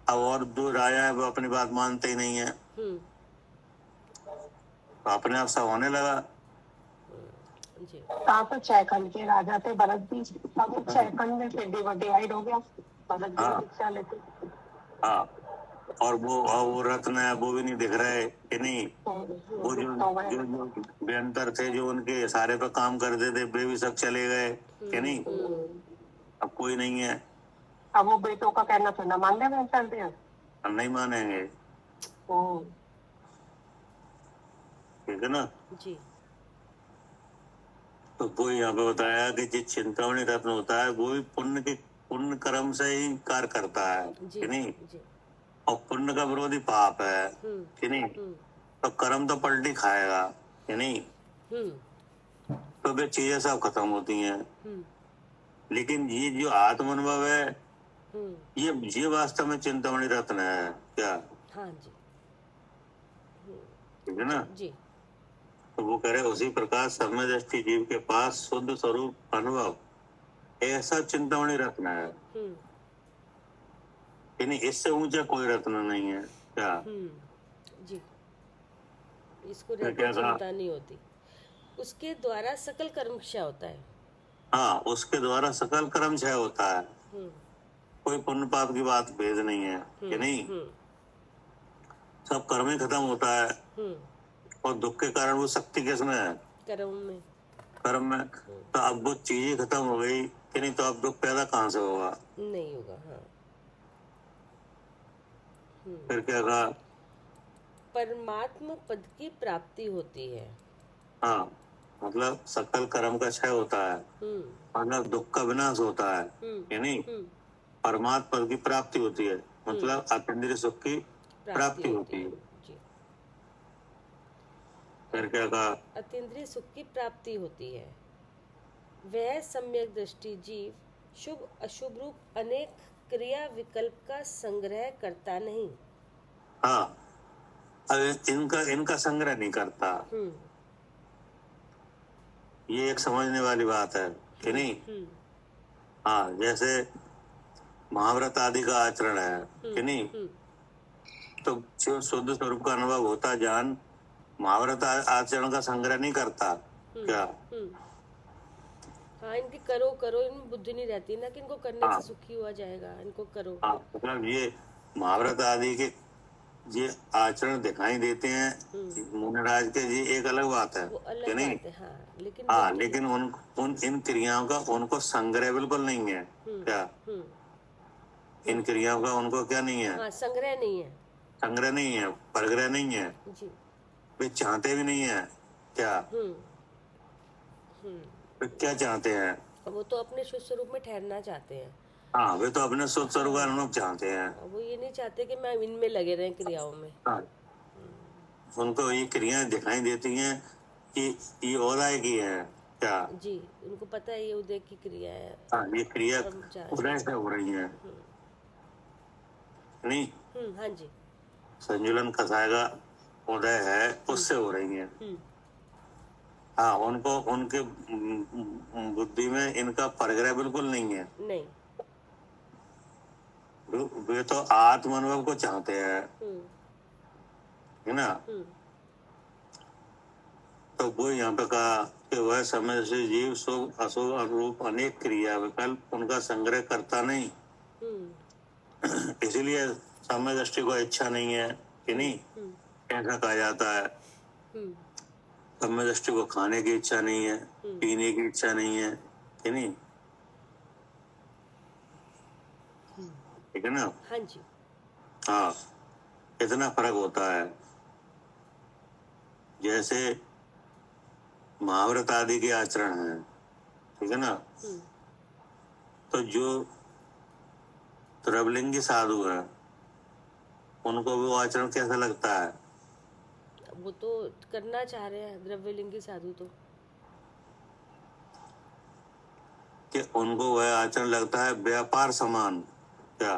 [SPEAKER 3] अब और 2 राजा है, वो अपनी बात मानते ही नहीं है। तो अपने आप सब होने लगा।
[SPEAKER 4] तो 6 खंड के राजा थे भरत जी, अब 6 खंड में फिर डिवाइड हो गया। भरत जी दीक्षा लेते।
[SPEAKER 3] हाँ, और वो रत्न है वो भी नहीं दिख रहे कि नहीं। वो जो बेअंतर थे, जो उनके सारे पे काम करते थे, वे भी सब चले गए कि नहीं। अब कोई नहीं है।
[SPEAKER 4] अब वो बेटों का कहना सुनना मानने में चलते हैं,
[SPEAKER 3] हम नहीं मानेंगे। ठीक है ना
[SPEAKER 1] जी।
[SPEAKER 3] तो वो यहाँ पे बताया कि जो चिंतामणि रत्न होता है, वो भी पुण्य कर्म से ही कार्य करता है कि नहीं। और पुण्य का विरोधी पाप है कि नहीं। तो कर्म तो पलटी खाएगा कि नहीं। तो वे चीजें सब खत्म होती हैं। लेकिन ये जो आत्मानुभव है, ये वास्तव में चिंतामणि रत्न है क्या।
[SPEAKER 1] हाँ जी।
[SPEAKER 3] ठीक है ना।
[SPEAKER 1] जी।
[SPEAKER 3] तो वो कह रहे उसी प्रकार सम्य दृष्टि जीव के पास शुद्ध स्वरूप अनुभव ऐसा चिंतामणि रत्न है, यानी इससे ऊंचा कोई रत्न नहीं है। क्या
[SPEAKER 1] जी, इसको
[SPEAKER 3] क्या
[SPEAKER 1] रहते
[SPEAKER 3] कहा?
[SPEAKER 1] चिंता नहीं होती, उसके द्वारा सकल कर्म क्षय होता है।
[SPEAKER 3] हाँ, उसके द्वारा सकल कर्म क्षय होता है, कोई पुण्य पाप की बात भेद नहीं है कि नहीं, सब कर्म ही खत्म होता है। और दुख के कारण वो शक्ति किसमें है? कर्म में। तो अब वो चीज ही खत्म हो गई कि नहीं, तो अब दुख पैदा कहाँ से होगा?
[SPEAKER 1] नहीं होगा। हाँ,
[SPEAKER 3] फिर क्या कहा?
[SPEAKER 1] परमात्मा पद की प्राप्ति होती है।
[SPEAKER 3] हाँ, मतलब सकल कर्म का क्षय होता है, मतलब दुख का विनाश होता है, यानी परमात्मा पद की प्राप्ति होती है, मतलब अतीन्द्रिय सुख की प्राप्ति होती है।
[SPEAKER 1] जी,
[SPEAKER 3] फिर क्या कहा?
[SPEAKER 1] अतीन्द्रिय सुख की प्राप्ति होती है। वह सम्यक दृष्टि जीव शुभ अशुभ रूप अनेक क्रिया विकल्प का संग्रह करता नहीं।
[SPEAKER 3] हाँ, अब इनका संग्रह नहीं करता, ये एक समझने वाली बात है कि नहीं। हाँ, जैसे महाव्रत आदि का आचरण है कि नहीं, तो जो शुद्ध स्वरूप का अनुभव होता जान महाव्रत आचरण का संग्रह नहीं करता। क्या?
[SPEAKER 1] हाँ, इनकी करो करो, इनमें बुद्धि नहीं रहती ना कि इनको करने से सुखी हुआ जाएगा, इनको करो।
[SPEAKER 3] हाँ, मतलब ये महाव्रत आदि के ये आचरण दिखाई देते हैं मुनिराज के, जी एक अलग बात है
[SPEAKER 1] वो अलग
[SPEAKER 3] कि नहीं।
[SPEAKER 1] बात है। हाँ,
[SPEAKER 3] हाँ, लेकिन उन इन क्रियाओं का उनको संग्रह बिल्कुल नहीं है। क्या? इन क्रियाओं का उनको क्या नहीं है?
[SPEAKER 1] हाँ, संग्रह नहीं है,
[SPEAKER 3] संग्रह नहीं है, परग्रह नहीं है
[SPEAKER 1] जी।
[SPEAKER 3] वे चाहते भी नहीं है। क्या? वे क्या चाहते हैं?
[SPEAKER 1] वो तो अपने शुद्ध स्वरूप में ठहरना चाहते हैं।
[SPEAKER 3] हाँ, वे तो अपने शुद्ध स्वरूप का अनुभव चाहते हैं।
[SPEAKER 1] वो ये नहीं चाहते कि मैं इनमें लगे रहें क्रियाओं में।
[SPEAKER 3] हाँ, उनको ये क्रियाएं दिखाई देती हैं कि ये औदाय की है। क्या?
[SPEAKER 1] जी, उनको पता है ये उदय की क्रिया है।
[SPEAKER 3] हाँ, ये क्रिया उदय से हो रही है नहीं।
[SPEAKER 1] हाँ जी,
[SPEAKER 3] संजुलन कसाय का उदय है, उससे हो रही है। हाँ, उनको उनके बुद्धि में इनका परग्रह बिल्कुल नहीं है।
[SPEAKER 1] नहीं,
[SPEAKER 3] वे तो आत्म अनुभव को चाहते हैं, है ना। तो वो यहाँ पे कहा कि वह समय से जीव शुभ अशुभ अनुरूप अनेक क्रिया विकल्प उनका संग्रह करता नहीं, इसीलिए समय दृष्टि को इच्छा नहीं है कि नहीं, ऐसा कहा जाता है। समय दृष्टि को खाने की इच्छा नहीं है, पीने की इच्छा नहीं है कि नहीं, ठीक है ना।
[SPEAKER 1] हाँ जी,
[SPEAKER 3] हाँ, इतना फर्क होता है। जैसे महाव्रत आदि के आचरण है, ठीक है ना, तो जो त्रिवलिंगी साधु है उनको वो आचरण कैसा लगता है?
[SPEAKER 1] वो तो करना चाह रहे हैं द्रव्यलिंगी साधु तो,
[SPEAKER 3] कि उनको वह आचरण लगता है व्यापार समान। क्या?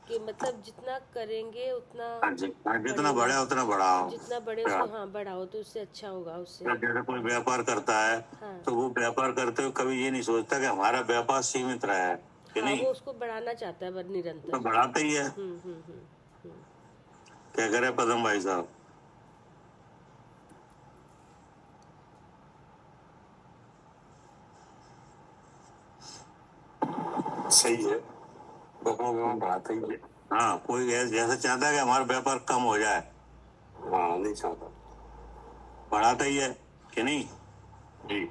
[SPEAKER 1] कि मतलब जितना करेंगे उतना
[SPEAKER 3] जितना बढ़े उतना बढ़ाओ,
[SPEAKER 1] जितना बड़े उसको हाँ बढ़ाओ तो उससे अच्छा होगा। उससे
[SPEAKER 3] जैसे कोई व्यापार करता है तो वो व्यापार करते हुए कभी ये नहीं सोचता कि हमारा व्यापार सीमित रहा है कि नहीं,
[SPEAKER 1] वो उसको बढ़ाना चाहता है निरंतर,
[SPEAKER 3] तो बढ़ाता ही है। क्या करे पदम भाई साहब?
[SPEAKER 5] सही है, बढ़ाता ही है।
[SPEAKER 3] हाँ, कोई जैसा चाहता है कि हमारा व्यापार कम हो जाए,
[SPEAKER 5] हाँ नहीं चाहता,
[SPEAKER 3] बढ़ाता ही है कि नहीं
[SPEAKER 5] जी।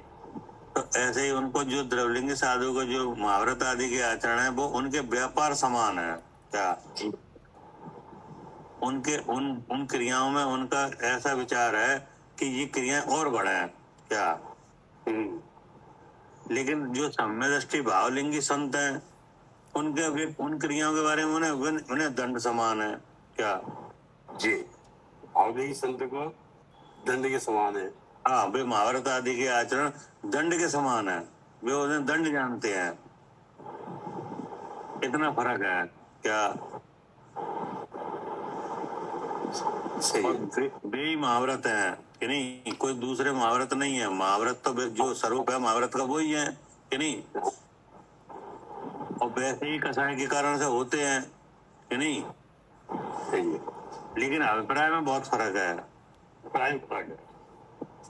[SPEAKER 3] तो ऐसे ही उनको जो द्रवलिंगी साधु को जो महाव्रत आदि के आचरण है वो उनके व्यापार समान है। क्या? उनके उन क्रियाओं में उनका ऐसा विचार है कि ये क्रियाएं और बढ़े। क्या? लेकिन जो सम्य दृष्टि भावलिंगी संत हैं उनके उन क्रियाओं के बारे में उन्हें दंड समान है। क्या?
[SPEAKER 5] जी, भावलिंगी संत को दंड के समान है।
[SPEAKER 3] हाँ, वे महाभारत आदि के आचरण दंड के समान है, वे उन्हें दंड जानते हैं। इतना फर्क है। क्या?
[SPEAKER 5] सही है।
[SPEAKER 3] वे ही महाव्रत हैं कि नहीं, कोई दूसरे महाव्रत नहीं है। महाव्रत तो जो स्वरूप है महाव्रत का वही है कि नहीं, और वैसे ही कसाय के कारण से होते हैं कि नहीं।
[SPEAKER 5] सही है।
[SPEAKER 3] लेकिन अभिप्राय में बहुत फर्क है।
[SPEAKER 5] प्राय फर्क है।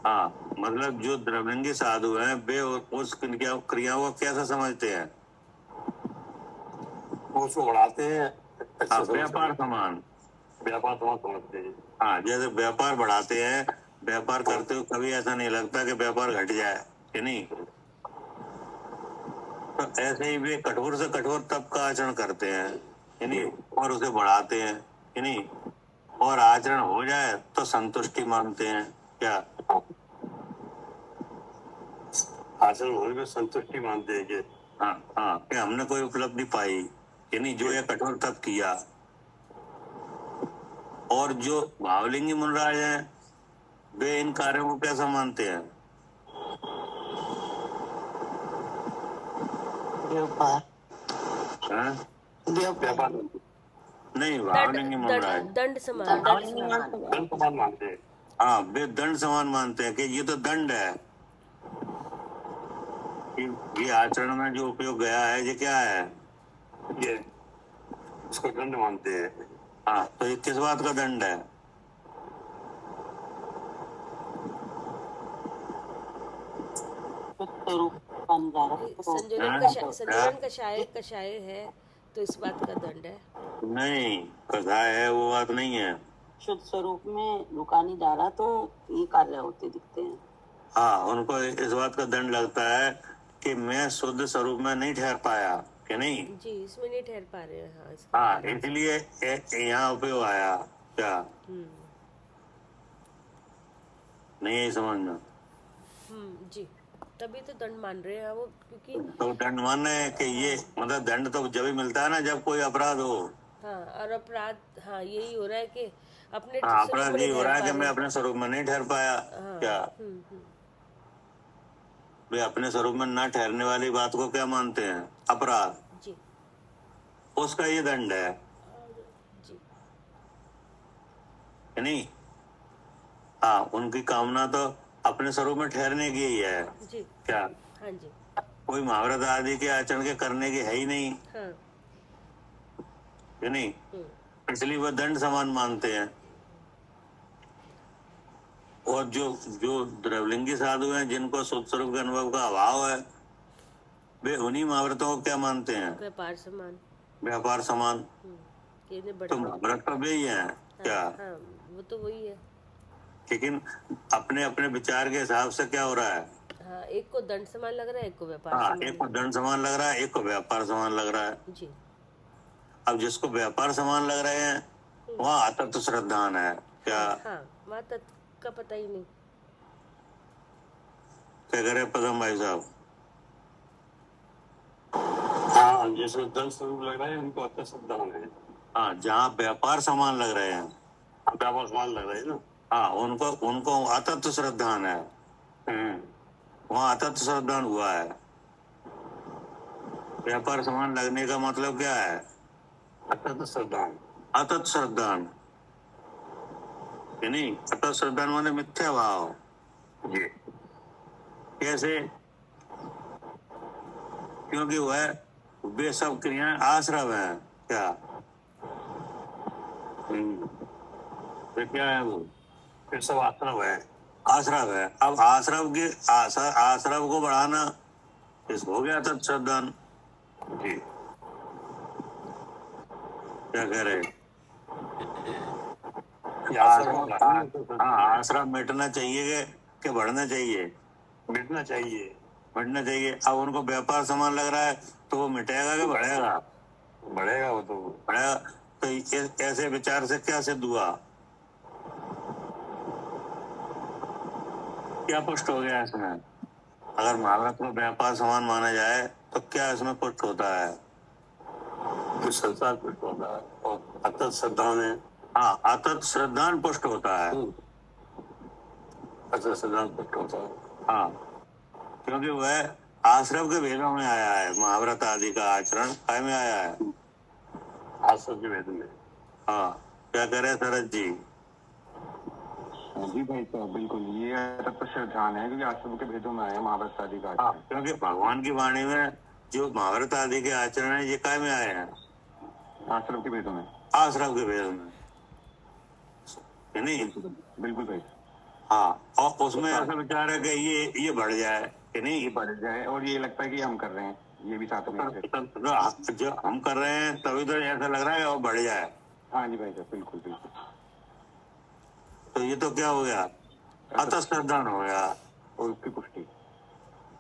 [SPEAKER 3] हाँ, मतलब जो द्रवलिंगी साधु हैं वे उस क्रियाओं को कैसा समझते हैं,
[SPEAKER 5] वो उसको बढ़ाते हैं, अच्छे
[SPEAKER 3] हाँ,
[SPEAKER 5] से
[SPEAKER 3] व्यापार समान।
[SPEAKER 5] व्यापार समझते हैं।
[SPEAKER 3] हाँ, जैसे व्यापार बढ़ाते हैं, व्यापार करते हुए कभी ऐसा नहीं लगता कि व्यापार घट जाए कि नहीं। तो ऐसे ही वे कठोर से कठोर तप का आचरण करते हैं कि नहीं, और उसे बढ़ाते हैं कि नहीं, और आचरण हो जाए तो संतुष्टि मानते हैं। क्या
[SPEAKER 5] आचरण होने में संतुष्टि मानते हैं कि
[SPEAKER 3] हाँ हाँ, कि हमने कोई उपलब्धि पाई कि नहीं, जो ये कठोर तप किया। और जो भावलिंगी मुनराज हैं वे इन कार्यों को कैसा मानते हैं,
[SPEAKER 2] व्यापार
[SPEAKER 3] हाँ?
[SPEAKER 5] व्यापार
[SPEAKER 3] नहीं,
[SPEAKER 1] दंड
[SPEAKER 3] भावलिंगी मुनराज,
[SPEAKER 1] दंड समान, दंड समान।
[SPEAKER 5] धन समान मानते हैं।
[SPEAKER 3] हाँ, वे दंड समान मानते हैं कि ये तो दंड है, कि ये आचरण में जो उपयोग गया है ये क्या है।
[SPEAKER 5] ये उसको दंड मानते हैं।
[SPEAKER 3] हाँ, तो ये किस बात का दंड है,
[SPEAKER 2] स्वरूप बन जा रहा है।
[SPEAKER 1] संयोजन कषाय है तो इस बात का दंड है।
[SPEAKER 3] नहीं, कसाय है वो बात नहीं है।
[SPEAKER 2] शुद्ध स्वरूप में रुका नहीं जा रहा तो ये कार्य होते दिखते हैं।
[SPEAKER 3] हाँ, उनको इस बात का दंड लगता है कि मैं शुद्ध स्वरूप में नहीं ठहर पाया कि नहीं।
[SPEAKER 1] जी, इसमें नहीं ठहर पा रहे हैं। हाँ, इसका
[SPEAKER 3] हाँ, इसलिए यहाँ उपयोग आया। क्या नहीं, यही समझना।
[SPEAKER 1] जी, तभी तो दंड मान रहे हैं वो, क्योंकि
[SPEAKER 3] तो दंड मानना है कि ये मतलब दंड तो जब ही मिलता है ना जब कोई अपराध हो।
[SPEAKER 1] हाँ, और अपराध, हाँ, यही हो रहा है कि अपने
[SPEAKER 3] हाँ,
[SPEAKER 1] स्वरूप
[SPEAKER 3] अपराध
[SPEAKER 1] में
[SPEAKER 3] ये
[SPEAKER 1] नहीं
[SPEAKER 3] हो रहा है
[SPEAKER 1] ठहर
[SPEAKER 3] कि
[SPEAKER 1] पा
[SPEAKER 3] मैं
[SPEAKER 1] रहे।
[SPEAKER 3] अपने स्वरूप में नहीं ठहर पाया।
[SPEAKER 1] हाँ,
[SPEAKER 3] क्या वे अपने स्वरूप में न ठहरने वाली बात को क्या मानते हैं, अपराध,
[SPEAKER 1] जी
[SPEAKER 3] उसका ये दंड है
[SPEAKER 1] जी
[SPEAKER 3] कि नहीं। हाँ, उनकी कामना तो अपने स्वरूप में ठहरने की ही है।
[SPEAKER 1] जी।
[SPEAKER 3] क्या
[SPEAKER 1] हाँ जी।
[SPEAKER 3] कोई महाव्रत आदि के आचरण के करने की है ही नहीं
[SPEAKER 1] हाँ।
[SPEAKER 3] कि नहीं, इसलिए वह दंड समान मानते हैं। और जो द्रवलिंगी साधु हैं जिनको शुद्ध स्वरूप के अनुभव का अभाव है वे उन्हीं महाव्रतों को क्या मानते हैं,
[SPEAKER 1] व्यापार समान।
[SPEAKER 3] व्यापार समान।
[SPEAKER 1] ये
[SPEAKER 3] तो
[SPEAKER 1] बड़ा
[SPEAKER 3] महाव्रत तो वे ही है। क्या
[SPEAKER 1] हाँ, वो तो वही है।
[SPEAKER 3] लेकिन अपने अपने विचार के हिसाब से क्या हो रहा है।
[SPEAKER 1] हाँ, एक को दंड समान लग रहा है, एक को व्यापार
[SPEAKER 3] हाँ,
[SPEAKER 1] समान
[SPEAKER 3] एक को दंड समान लग रहा है, एक को व्यापार समान लग रहा है।
[SPEAKER 1] जी।
[SPEAKER 3] अब जिसको व्यापार समान लग रहे हैं वहाँ अतत्व श्रद्धान है। क्या
[SPEAKER 1] हाँ, वहाँ तत्व का पता ही नहीं।
[SPEAKER 3] क्या करे पदम भाई साहब।
[SPEAKER 5] हाँ, जैसे धन स्वरूप लग रहा है उनको अच्छा श्रद्धान है।
[SPEAKER 3] हाँ, जहाँ व्यापार समान लग रहे हैं,
[SPEAKER 5] व्यापार समान लग रहा है ना।
[SPEAKER 3] हाँ, उनको अतत्व श्रद्धान है। वहाँ अतत्व श्रद्धान हुआ है। व्यापार समान लगने का मतलब क्या है,
[SPEAKER 5] अत्यंत श्रद्धान।
[SPEAKER 3] अतत्व श्रद्धान कि नहीं। अतत्व श्रद्धान माने मिथ्या भाव।
[SPEAKER 5] जी।
[SPEAKER 3] कैसे, क्योंकि वह वे सब क्रियाएं आश्रव हैं। क्या वे क्या है, वो
[SPEAKER 5] फिर सब आश्रम है।
[SPEAKER 3] आश्रव है। अब आश्रव को बढ़ाना इस हो गया तत्श्रद्धान।
[SPEAKER 5] जी।
[SPEAKER 3] क्या कह रहे, हाँ, आश्रव मिटना चाहिए कि बढ़ना चाहिए,
[SPEAKER 5] मिटना चाहिए।
[SPEAKER 3] बढ़ना चाहिए। अब उनको व्यापार समान लग रहा है तो वो मिटेगा कि बढ़ेगा,
[SPEAKER 5] बढ़ेगा, वो तो
[SPEAKER 3] बढ़ेगा। तो ऐसे विचार से क्या सिद्ध हुआ, क्या पुष्ट हो गया इसमें। अगर महाभारत को व्यापार समान माना जाए तो क्या इसमें पुष्ट होता है,
[SPEAKER 5] कुछ संसार पुष्ट होता है और अत्यंत श्रद्धान है।
[SPEAKER 3] हाँ, अतत श्रद्धान पुष्ट होता है।
[SPEAKER 5] अत्यंत श्रद्धान पुष्ट होता है।
[SPEAKER 3] हाँ, क्योंकि वह आश्रम के भेदों में आया है। महाव्रत आदि का आचरण काय में आया है,
[SPEAKER 5] आश्रम के भेद में।
[SPEAKER 3] हाँ। क्या करे शरद जी,
[SPEAKER 6] जी भाई साहब, बिल्कुल ये तो श्रद्धान है, क्योंकि आश्रम के भेदों में आया महाभारत आदि का
[SPEAKER 3] हाँ,
[SPEAKER 6] आचरण।
[SPEAKER 3] क्योंकि भगवान की वाणी में जो महाभारत आदि के आचरण है ये काय में आए हैं?
[SPEAKER 6] आश्रम के भेदों में।
[SPEAKER 3] आश्रम के भेद में, है नहीं?
[SPEAKER 6] बिल्कुल भाई।
[SPEAKER 3] हाँ, और उसमें ऐसा विचार है कि ये बढ़ जाए कि नहीं,
[SPEAKER 6] ये बढ़ जाए, और ये लगता है कि हम कर रहे हैं, ये भी साथ में है।
[SPEAKER 3] जो हम कर रहे हैं तभी तो ऐसा लग रहा है वो बढ़ जाए।
[SPEAKER 6] हाँ जी भाई साहब, बिल्कुल बिल्कुल।
[SPEAKER 3] तो ये तो क्या हो गया? अतश्रद्धान हो गया।
[SPEAKER 6] और उसकी पुष्टि।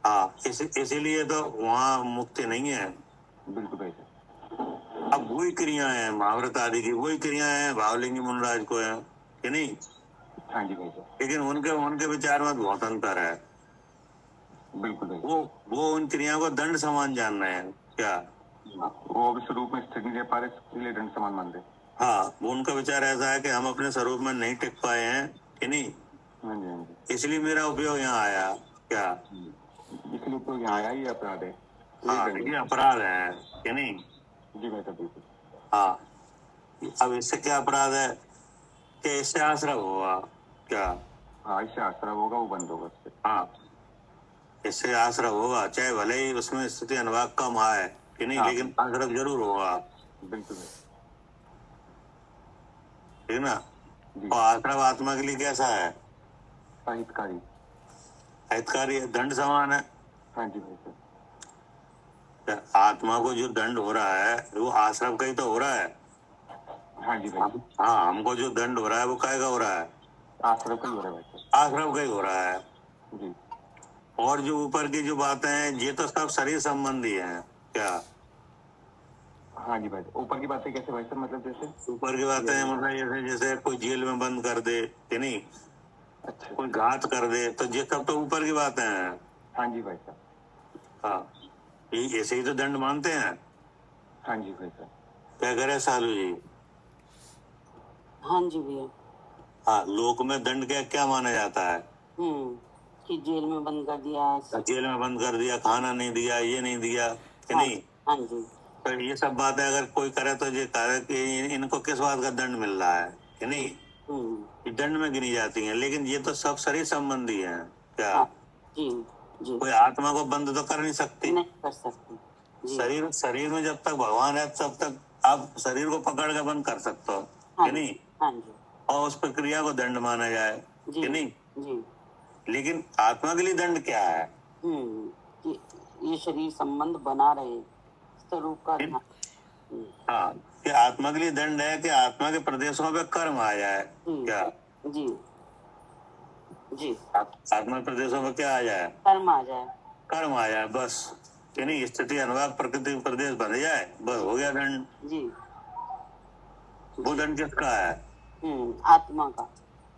[SPEAKER 3] हाँ, इसीलिए तो वहाँ मुक्ति नहीं है।
[SPEAKER 6] बिल्कुल भाई साहब।
[SPEAKER 3] अब वही क्रियाएं हैं महाभारत आदि की, वही क्रियाएं हैं भावलिंगी मुनराज को है कि नहीं?
[SPEAKER 6] हाँ जी भाई साहब।
[SPEAKER 3] लेकिन उनके विचार में बहुत अंतर है।
[SPEAKER 6] बिल्कुल भाई।
[SPEAKER 3] वो उन क्रियाओं को दंड समान जान रहे हैं क्या?
[SPEAKER 6] वो अभी स्वरूप में स्थिर नहीं रह पा रहे, इसलिए दंड समान मान रहे।
[SPEAKER 3] हाँ, वो उनका विचार ऐसा है कि हम अपने स्वरूप में नहीं टिक पाए हैं कि नहीं,
[SPEAKER 6] हाँ जी, हाँ जी।
[SPEAKER 3] इसलिए मेरा उपयोग यहाँ आया क्या?
[SPEAKER 6] इसलिए तो यहाँ आया, ये अपराध है।
[SPEAKER 3] हाँ, ये अपराध है कि नहीं?
[SPEAKER 6] जी भाई साहब, बिल्कुल।
[SPEAKER 3] हाँ, अब इससे क्या अपराध है कि इससे आश्रय होगा क्या?
[SPEAKER 6] हाँ, इससे आश्रय होगा, वो बंद होगा इससे।
[SPEAKER 3] हाँ, इससे आश्रय होगा, चाहे भले ही उसमें स्थिति अनुभाग कम आए कि नहीं,
[SPEAKER 6] हाँ।
[SPEAKER 3] लेकिन आश्रय जरूर होगा,
[SPEAKER 6] बिल्कुल भाई।
[SPEAKER 3] ठीक ना?
[SPEAKER 6] जी।
[SPEAKER 3] और आश्रय आत्मा के लिए कैसा है?
[SPEAKER 6] अहितकारी।
[SPEAKER 3] हितकारी है, दंड समान है।
[SPEAKER 6] हाँ जी भाई साहब।
[SPEAKER 3] आत्मा को जो दंड हो रहा है वो आश्रम का ही तो हो रहा है।
[SPEAKER 6] हाँ जी भाई।
[SPEAKER 3] हाँ, हमको जो दंड हो रहा है वो काय का हो रहा है?
[SPEAKER 6] आश्रय का ही हो रहा है भाई साहब।
[SPEAKER 3] आश्रम का ही हो रहा है।
[SPEAKER 6] जी।
[SPEAKER 3] और जो ऊपर की जो बातें हैं ये तो सब शरीर संबंधी हैं क्या?
[SPEAKER 6] हाँ जी भाई, ऊपर की बातें कैसे भाई साहब, मतलब जैसे?
[SPEAKER 3] ऊपर की बातें हैं मतलब जैसे कोई जेल में बंद कर दे कि नहीं,
[SPEAKER 6] अच्छा।
[SPEAKER 3] कोई घात कर दे, तो ये सब तो ऊपर की बातें हैं।
[SPEAKER 6] हाँ जी भाई साहब।
[SPEAKER 3] हाँ, ये ऐसे ही तो दंड मानते हैं।
[SPEAKER 6] हाँ जी भाई साहब।
[SPEAKER 3] क्या करे सालू जी?
[SPEAKER 2] हाँ जी भैया।
[SPEAKER 3] हाँ, लोक में दंड क्या माना जाता है?
[SPEAKER 2] कि जेल में बंद कर दिया,
[SPEAKER 3] जेल में बंद कर दिया, खाना नहीं दिया, ये नहीं दिया कि
[SPEAKER 2] हाँ,
[SPEAKER 3] नहीं।
[SPEAKER 2] हाँ जी।
[SPEAKER 3] तो ये सब बातें अगर कोई करे तो ये करे कि इनको किस बात का दंड मिल रहा है कि नहीं, ये दंड में गिनी जाती हैं। लेकिन ये तो सब शरीर संबंधी है क्या?
[SPEAKER 2] हाँ, जी जी।
[SPEAKER 3] कोई आत्मा को बंद तो कर नहीं सकती।
[SPEAKER 2] नहीं कर सकती जी।
[SPEAKER 3] शरीर में जब तक भगवान है तब तक आप शरीर को पकड़ के बंद कर सकते हो कि नहीं,
[SPEAKER 2] हाँ जी।
[SPEAKER 3] और उस प्रक्रिया को दंड माना जाए
[SPEAKER 2] जी
[SPEAKER 3] कि नहीं।
[SPEAKER 2] जी।
[SPEAKER 3] लेकिन आत्मा के लिए दंड क्या है?
[SPEAKER 2] कि ये शरीर संबंध बना रहे, स्वरूप का ध्यान।
[SPEAKER 3] हाँ, कि आत्मा के लिए दंड है कि आत्मा के प्रदेशों पे कर्म आ जाए क्या?
[SPEAKER 2] जी जी।
[SPEAKER 3] आत्मा के प्रदेशों में क्या आ जाए?
[SPEAKER 2] कर्म आ जाए।
[SPEAKER 3] कर्म आ जाए बस कि नहीं, स्थिति अनुभाग प्रकृति प्रदेश बन जाए, बस हो गया दंड।
[SPEAKER 2] जी।
[SPEAKER 3] वो दंड किसका है?
[SPEAKER 2] आत्मा का।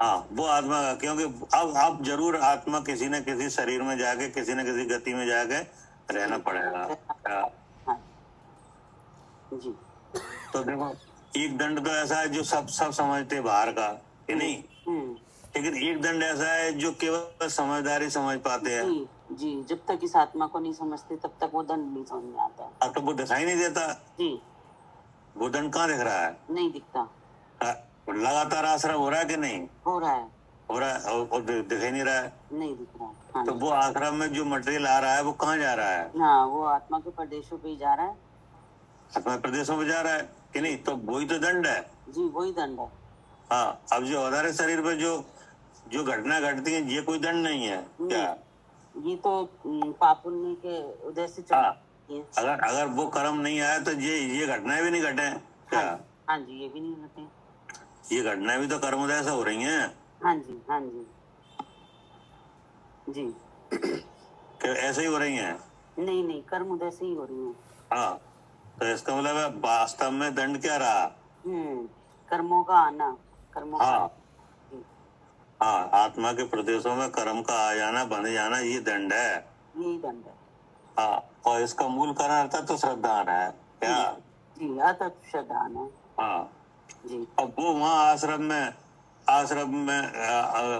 [SPEAKER 3] हाँ, वो आत्मा का, क्योंकि अब जरूर आत्मा किसी न किसी शरीर में जाके किसी न किसी गति में जाके रहना पड़ेगा क्या?
[SPEAKER 2] हाँ जी।
[SPEAKER 3] तो देखो, एक दंड तो ऐसा है जो सब समझते हैं बाहर का कि नहीं, लेकिन एक दंड ऐसा है जो केवल समझदारी समझ पाते हैं।
[SPEAKER 2] जी जी। जब तक इस आत्मा को नहीं समझते तब तक वो दंड नहीं समझ में आता है।
[SPEAKER 3] तो वो दिखाई नहीं देता।
[SPEAKER 2] जी।
[SPEAKER 3] वो दंड कहाँ दिख रहा है?
[SPEAKER 2] नहीं दिखता।
[SPEAKER 3] लगातार आश्रय हो रहा है कि नहीं?
[SPEAKER 2] हो रहा है।
[SPEAKER 3] हो रहा है, और दिखाई नहीं रहा है।
[SPEAKER 2] नहीं दिख रहा है। हाँ
[SPEAKER 3] तो वो आश्रम में जो मटेरियल आ रहा है वो कहाँ जा रहा है?
[SPEAKER 2] हाँ, वो आत्मा के प्रदेशों पे ही जा रहा है।
[SPEAKER 3] आत्मा प्रदेशों में जा रहा है कि नहीं, तो वही तो दंड है।
[SPEAKER 2] जी, वही दंड है।
[SPEAKER 3] हाँ, अब जो अवधारे शरीर पे जो घटना घटती है ये कोई दंड नहीं है क्या?
[SPEAKER 2] ये तो पाप पुण्य के उदय से चलती है।
[SPEAKER 3] अगर वो कर्म नहीं आया तो ये घटनाएं भी नहीं घटे क्या?
[SPEAKER 2] हाँ जी, ये भी नहीं घटे।
[SPEAKER 3] ये घटनाएं भी तो कर्मोदय से हो रही हैं।
[SPEAKER 2] हाँ जी, हाँ जी जी।
[SPEAKER 3] क्या ऐसे ही हो रही हैं?
[SPEAKER 2] नहीं नहीं, कर्म उदय से ही हो रही है।
[SPEAKER 3] हाँ, तो इसका मतलब है वास्तव में दंड क्या रहा?
[SPEAKER 2] कर्मों का आना, कर्मों का।
[SPEAKER 3] हाँ, आत्मा के प्रदेशों में कर्म का आ जाना, बन जाना, ये दंड है।
[SPEAKER 2] यही दंड है।
[SPEAKER 3] हाँ, और इसका मूल कारण अर्थात तो श्रद्धान है क्या?
[SPEAKER 2] जी, अर्थात श्रद्धान है।
[SPEAKER 3] हाँ
[SPEAKER 2] जी।
[SPEAKER 3] अब वो वहाँ आश्रम में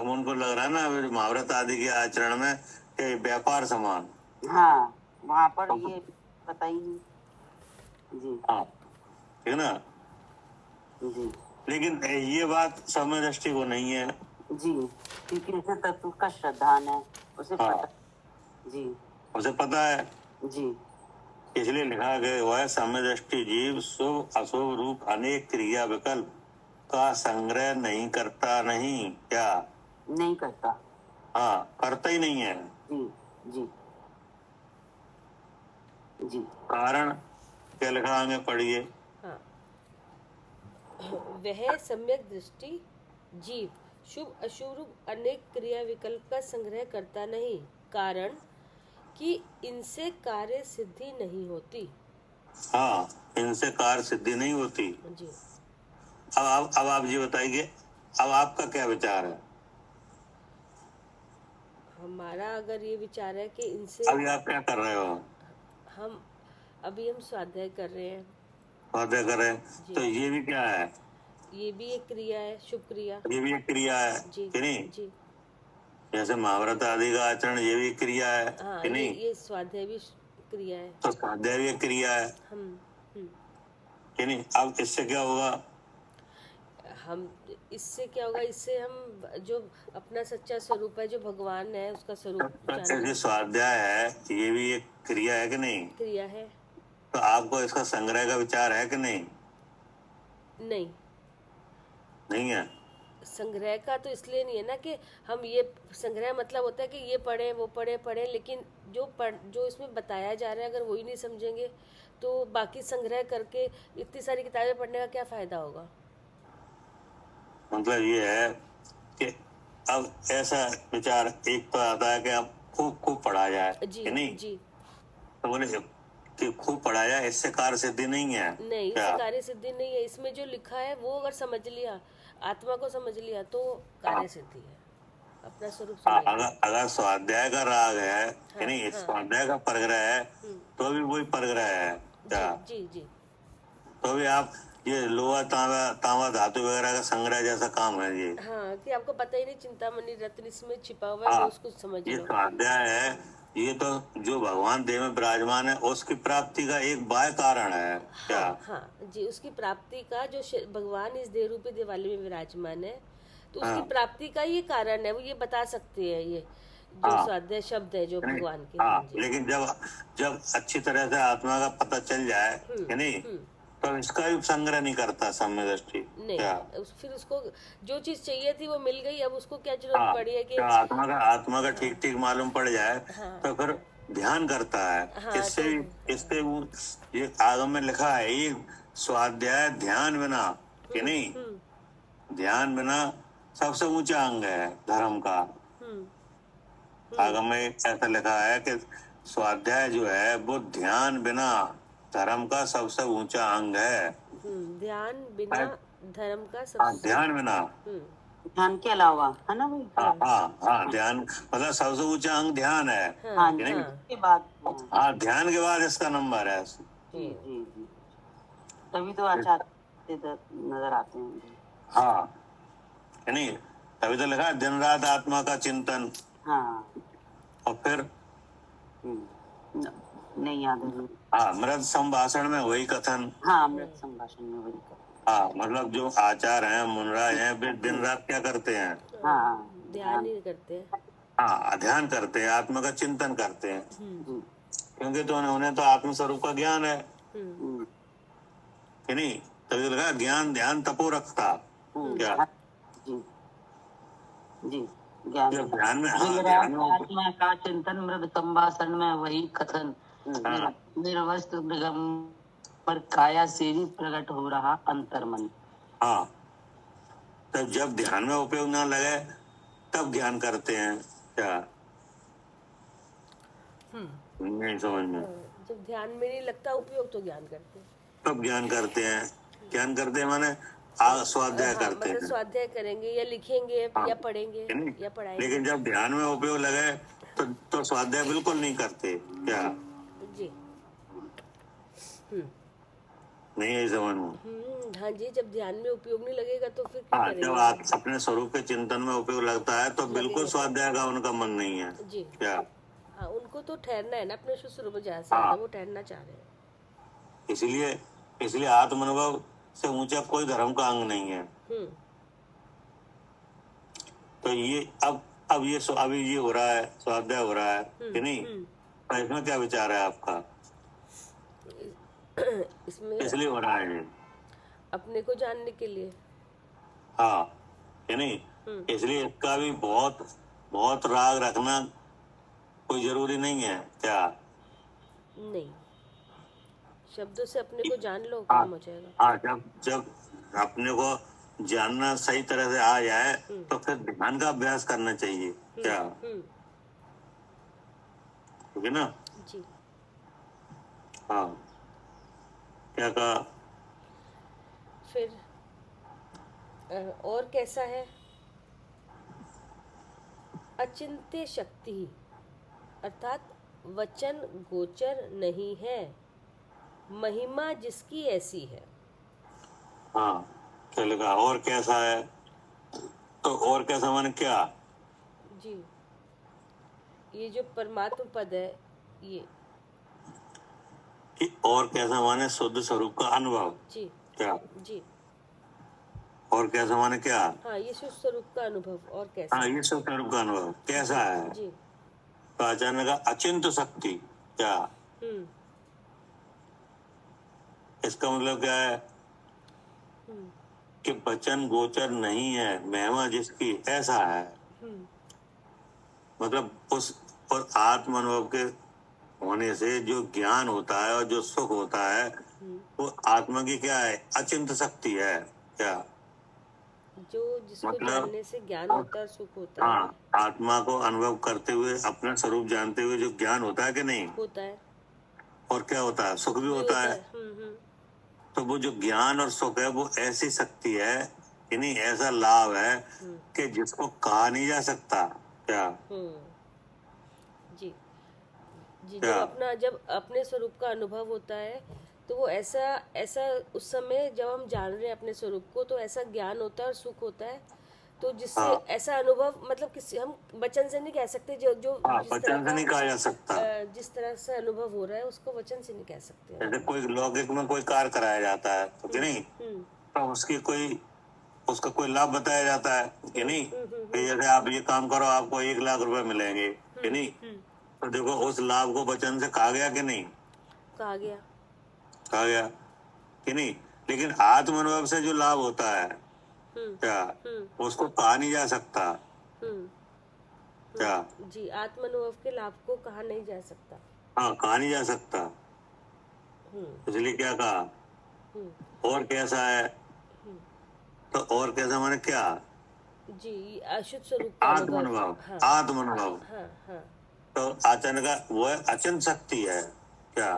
[SPEAKER 3] उनको लग रहा है ना महाभारत आदि के आचरण में कि व्यापार समान।
[SPEAKER 2] हाँ, वहाँ पर ये पता ही नहीं। जी।
[SPEAKER 3] हाँ, ठीक ना।
[SPEAKER 2] जी।
[SPEAKER 3] लेकिन ये बात समय दृष्टि को नहीं है
[SPEAKER 2] जी, क्योंकि उसे तत्व का श्रद्धान है, उसे
[SPEAKER 3] हाँ।
[SPEAKER 2] पता। जी
[SPEAKER 3] उसे पता है,
[SPEAKER 2] जी
[SPEAKER 3] इसलिए लिखा गया हुआ है समदृष्टि जीव शुभ अशुभ रूप अनेक क्रिया विकल्प का संग्रह नहीं करता, नहीं क्या?
[SPEAKER 2] नहीं करता।
[SPEAKER 3] हाँ, करता ही नहीं है।
[SPEAKER 2] जी जी जी
[SPEAKER 3] कारण क्या लिखा, आगे पढ़िए।
[SPEAKER 1] हाँ, वह सम्यक दृष्टि जीव शुभ अशुभ रूप अनेक क्रिया विकल्प का संग्रह करता नहीं, कारण कि इनसे कार्य सिद्धि नहीं होती।
[SPEAKER 3] हाँ, इनसे कार्य सिद्धि नहीं होती।
[SPEAKER 1] जी,
[SPEAKER 3] अब आप जी बताइए, अब आपका क्या विचार है?
[SPEAKER 1] हमारा अगर ये विचार है कि इनसे
[SPEAKER 3] अभी आप क्या कर रहे हो?
[SPEAKER 1] हम अभी हम स्वाध्याय कर रहे हैं।
[SPEAKER 3] स्वाध्याय कर रहे हैं,
[SPEAKER 1] जी।
[SPEAKER 3] तो ये भी क्या है?
[SPEAKER 1] ये भी एक क्रिया है, शुभ क्रिया।
[SPEAKER 3] ये भी एक क्रिया है
[SPEAKER 1] जी
[SPEAKER 3] कि नहीं?
[SPEAKER 1] जी।
[SPEAKER 3] जैसे महाव्रत आदि का आचरण, ये भी एक क्रिया है
[SPEAKER 1] हाँ,
[SPEAKER 3] कि नहीं?
[SPEAKER 1] ये स्वाध्याय भी क्रिया है।
[SPEAKER 3] तो स्वाध्याय भी एक क्रिया है
[SPEAKER 1] हम
[SPEAKER 3] कि नहीं? अब इससे क्या होगा?
[SPEAKER 1] हम इससे क्या होगा, इससे हम जो अपना सच्चा स्वरूप है, जो भगवान है, उसका स्वरूप जानना।
[SPEAKER 3] जो स्वाध्याय है ये भी एक क्रिया है कि नहीं?
[SPEAKER 1] क्रिया है।
[SPEAKER 3] तो आपको इसका संग्रह का विचार है कि नहीं?
[SPEAKER 1] नहीं,
[SPEAKER 3] नहीं है।
[SPEAKER 1] संग्रह का तो इसलिए नहीं है ना कि हम ये संग्रह मतलब होता है कि ये पढ़े वो पढ़े, लेकिन जो इसमें बताया जा रहा है अगर वही नहीं समझेंगे तो बाकी संग्रह करके इतनी सारी किताबें पढ़ने का क्या फायदा होगा।
[SPEAKER 3] मतलब ये है कि अब ऐसा विचार एक तो आता है कि अब खूब पढ़ा जाए
[SPEAKER 1] जी
[SPEAKER 3] कि नहीं?
[SPEAKER 1] जी।
[SPEAKER 3] तो बोले कि खूब पढ़ा जाए, इससे कार्य सिद्धि नहीं है
[SPEAKER 1] नहीं,
[SPEAKER 3] क्या?
[SPEAKER 1] इससे कार्य सिद्धि नहीं है। इसमें जो लिखा है वो अगर समझ लिया, आत्मा को समझ लिया तो कार्य सिद्धि है, अपना स्वरूप समझ लिया।
[SPEAKER 3] अगर स्वाध्याय का राग है कि
[SPEAKER 1] हाँ,
[SPEAKER 3] नहीं,
[SPEAKER 1] हाँ।
[SPEAKER 3] स्वाध्याय का परग्रह है तो भी वही परग्रह है क्या?
[SPEAKER 1] जी जी जी।
[SPEAKER 3] तो भी आप ये लोहा तांबा धातु वगैरह का संग्रह जैसा काम है ये।
[SPEAKER 1] हाँ, कि आपको पता ही नहीं चिंतामणि रत्न इसमें छिपा हुआ है,
[SPEAKER 3] हाँ,
[SPEAKER 1] वो उसको समझ
[SPEAKER 3] ये
[SPEAKER 1] लो।
[SPEAKER 3] स्वाध्याय है, ये तो जो भगवान देह में विराजमान है उसकी प्राप्ति का एक बाह्य कारण है क्या?
[SPEAKER 1] हाँ हाँ जी, उसकी प्राप्ति का जो भगवान इस देह रूपी दिवाली में विराजमान है, तो उसकी
[SPEAKER 3] हाँ।
[SPEAKER 1] प्राप्ति का ये कारण है, वो ये बता सकते हैं, ये जो
[SPEAKER 3] हाँ।
[SPEAKER 1] स्वाध्याय शब्द है जो भगवान के।
[SPEAKER 3] हाँ,
[SPEAKER 1] हाँ जी।
[SPEAKER 3] लेकिन जब अच्छी तरह से आत्मा का पता चल जाए कि नहीं, तो इसका भी संग्रह नहीं करता सम्यक दृष्टि क्या?
[SPEAKER 1] नहीं, फिर उसको जो चीज चाहिए थी वो मिल गई, अब उसको क्या जरूरत पड़ी है कि
[SPEAKER 3] जब आत्मा का ठीक मालूम पड़ जाए तो फिर ध्यान करता है।
[SPEAKER 1] हाँ,
[SPEAKER 3] इससे वो ये आगम में लिखा है, ये स्वाध्याय ध्यान बिना कि नहीं, ध्यान बिना सबसे ऊंचा अंग है धर्म का। आगम में ऐसा लिखा है कि स्वाध्याय जो है वो ध्यान बिना धर्म का सबसे ऊंचा अंग है।
[SPEAKER 1] ध्यान बिना धर्म का
[SPEAKER 3] हाँ,
[SPEAKER 1] सबसे।
[SPEAKER 3] ध्यान बिना,
[SPEAKER 2] ध्यान के अलावा, है ना भाई?
[SPEAKER 3] हाँ, ध्यान मतलब सबसे ऊंचा अंग ध्यान है
[SPEAKER 2] हाँ,
[SPEAKER 3] कि नहीं?
[SPEAKER 2] के बाद।
[SPEAKER 3] हाँ, ध्यान के बाद इसका नंबर है।
[SPEAKER 2] जी जी जी, तभी तो आचार्य नजर आते हैं।
[SPEAKER 3] हाँ, कि नहीं? तभी तो लिखा है दिन रात आत्मा का चिंतन।
[SPEAKER 2] हाँ,
[SPEAKER 3] और फिर
[SPEAKER 2] नहीं याद है।
[SPEAKER 3] हाँ, मृत संभाषण में वही कथन।
[SPEAKER 2] हाँ, अमृत संभाषण में वही कर।
[SPEAKER 3] हाँ, मतलब जो आचार्य हैं, मुनराज हैं, वे दिन रात क्या करते हैं?
[SPEAKER 2] हाँ,
[SPEAKER 1] ध्यान ही करते हैं।
[SPEAKER 3] हाँ, ध्यान करते हैं, आत्मा का चिंतन करते हैं, क्योंकि तो उन्हें तो आत्म स्वरूप का ज्ञान है कि नहीं? तभी तो लगा ज्ञान ध्यान तपो रखता क्या?
[SPEAKER 2] जी जी, ज्ञान
[SPEAKER 3] जब ध्यान में, हाँ,
[SPEAKER 2] दिन
[SPEAKER 3] ध्यान
[SPEAKER 2] रात
[SPEAKER 3] में
[SPEAKER 2] आत्मा का चिंतन, मृद संभाषण में वही कथन, निर्वस्त्र दिगंबर काया से भी प्रकट हो रहा अंतर्मन।
[SPEAKER 3] हाँ, तब जब ध्यान में उपयोग ना लगे तब ज्ञान करते हैं क्या? नहीं समझ में।
[SPEAKER 1] जब ध्यान में नहीं लगता उपयोग तो ज्ञान करते हैं।
[SPEAKER 3] तब ज्ञान करते हैं, ज्ञान करते हैं माने स्वाध्याय करते
[SPEAKER 1] मतलब
[SPEAKER 3] हैं,
[SPEAKER 1] स्वाध्याय करेंगे या लिखेंगे या पढ़ेंगे
[SPEAKER 3] कि नहीं?
[SPEAKER 1] या पढ़ाएंगे।
[SPEAKER 3] लेकिन जब ध्यान में उपयोग लगे तो स्वाध्याय बिल्कुल नहीं करते क्या?
[SPEAKER 1] जी।
[SPEAKER 3] नहीं है समझ में।
[SPEAKER 1] हाँ जी, जब ध्यान में उपयोग नहीं लगेगा तो फिर
[SPEAKER 3] हाँ,
[SPEAKER 1] करेंगे।
[SPEAKER 3] जब आप अपने स्वरूप के चिंतन में उपयोग लगता है तो बिल्कुल स्वाध्याय का उनका मन नहीं है
[SPEAKER 1] जी।
[SPEAKER 3] क्या?
[SPEAKER 1] हाँ, उनको तो ठहरना है ना अपने स्वरूप में, जहाँ से आता है, वो ठहरना चाह रहे हैं।
[SPEAKER 3] इसलिए आत्मानुभव से ऊंचा कोई धर्म का अंग नहीं है। तो ये अब ये अभी ये हो रहा है, स्वाध्याय हो रहा है कि नहीं, तो इसमें क्या विचार है आपका?
[SPEAKER 1] इसमें
[SPEAKER 3] इसलिए हो रहा है ये,
[SPEAKER 1] अपने को जानने के लिए।
[SPEAKER 3] हाँ कि नहीं, इसलिए इसका भी बहुत बहुत राग रखना कोई जरूरी नहीं है क्या?
[SPEAKER 1] नहीं, शब्दों से अपने को जान लो,
[SPEAKER 3] हाँ
[SPEAKER 1] काम हो जाएगा।
[SPEAKER 3] हाँ, जब जब अपने को जानना सही तरह से आ जाए तो फिर ध्यान का अभ्यास करना चाहिए क्या? ठीक है ना?
[SPEAKER 1] जी।
[SPEAKER 3] हाँ, क्या कहा
[SPEAKER 1] फिर और कैसा है? अचिंत्य शक्ति अर्थात वचन गोचर नहीं है, महिमा जिसकी ऐसी है।
[SPEAKER 3] हाँ, क्या लगा? और कैसा है? तो और कैसा माने क्या?
[SPEAKER 1] जी, ये जो परमात्म पद है ये।
[SPEAKER 3] कि और कैसा माने शुद्ध स्वरूप का अनुभव
[SPEAKER 1] जी
[SPEAKER 3] क्या?
[SPEAKER 1] जी।
[SPEAKER 3] और कैसा माने क्या?
[SPEAKER 1] हाँ, ये शुद्ध स्वरूप का अनुभव। और कैसा?
[SPEAKER 3] हाँ, ये शुद्ध स्वरूप का अनुभव कैसा है?
[SPEAKER 1] जी।
[SPEAKER 3] तो अचानक का अचिंत शक्ति क्या? इसका मतलब क्या है? कि वचन गोचर नहीं है, महिमा जिसकी ऐसा है। मतलब उस और आत्म अनुभव के होने से जो ज्ञान होता है और जो सुख होता है वो आत्मा की क्या है? अचिंत शक्ति है क्या?
[SPEAKER 1] जो जिसको
[SPEAKER 3] मतलब
[SPEAKER 1] जानने से ज्ञान होता है, सुख होता है।
[SPEAKER 3] हाँ, आत्मा को अनुभव करते हुए अपना स्वरूप जानते हुए जो ज्ञान होता है कि नहीं,
[SPEAKER 1] होता है।
[SPEAKER 3] और क्या होता है? सुख भी होता है। तो वो जो ज्ञान और सुख है वो ऐसी शक्ति है कि नहीं, ऐसा लाभ है कि जिसको कहा नहीं जा सकता क्या?
[SPEAKER 1] जी जी।
[SPEAKER 3] क्या?
[SPEAKER 1] जब अपने स्वरूप का अनुभव होता है तो वो ऐसा उस समय जब हम जान रहे हैं अपने स्वरूप को, तो ऐसा ज्ञान होता है और सुख होता है, तो जिससे
[SPEAKER 3] हाँ।
[SPEAKER 1] ऐसा अनुभव मतलब किसी हम वचन से नहीं कह सकते। जो जो
[SPEAKER 3] हाँ,
[SPEAKER 1] जिस
[SPEAKER 3] वचन
[SPEAKER 1] तरह
[SPEAKER 3] से
[SPEAKER 1] का
[SPEAKER 3] नहीं कहा जा सकता।
[SPEAKER 1] जिस तरह से अनुभव हो रहा है उसको वचन से नहीं कह सकते।
[SPEAKER 3] जैसे कोई लौकिक में कोई कार्य कराया जाता है तो कि नहीं, तो उसका कोई लाभ बताया जाता है कि नहीं, कि जैसे आप ये काम करो आपको 1 लाख रुपए मिलेंगे कि नहीं, तो देखो उस लाभ को वचन से कहा गया कि नहीं?
[SPEAKER 1] कहा गया।
[SPEAKER 3] कहा गया कि नहीं। लेकिन आत्म अनुभव से जो लाभ होता है क्या, उसको कहा नहीं जा सकता क्या?
[SPEAKER 1] जी, आत्म अनुभव के लाभ को कहा नहीं जा सकता।
[SPEAKER 3] हाँ, कहा नहीं जा सकता। इसलिए क्या कहा? और कैसा है? तो और कैसा माने क्या?
[SPEAKER 1] जी, अशुद्ध स्वरूप का
[SPEAKER 3] आत्म अनुभव।
[SPEAKER 1] हाँ
[SPEAKER 3] आत्म अनुभव।
[SPEAKER 1] हाँ हाँ।
[SPEAKER 3] तो अचानक वो अचिंत शक्ति है क्या?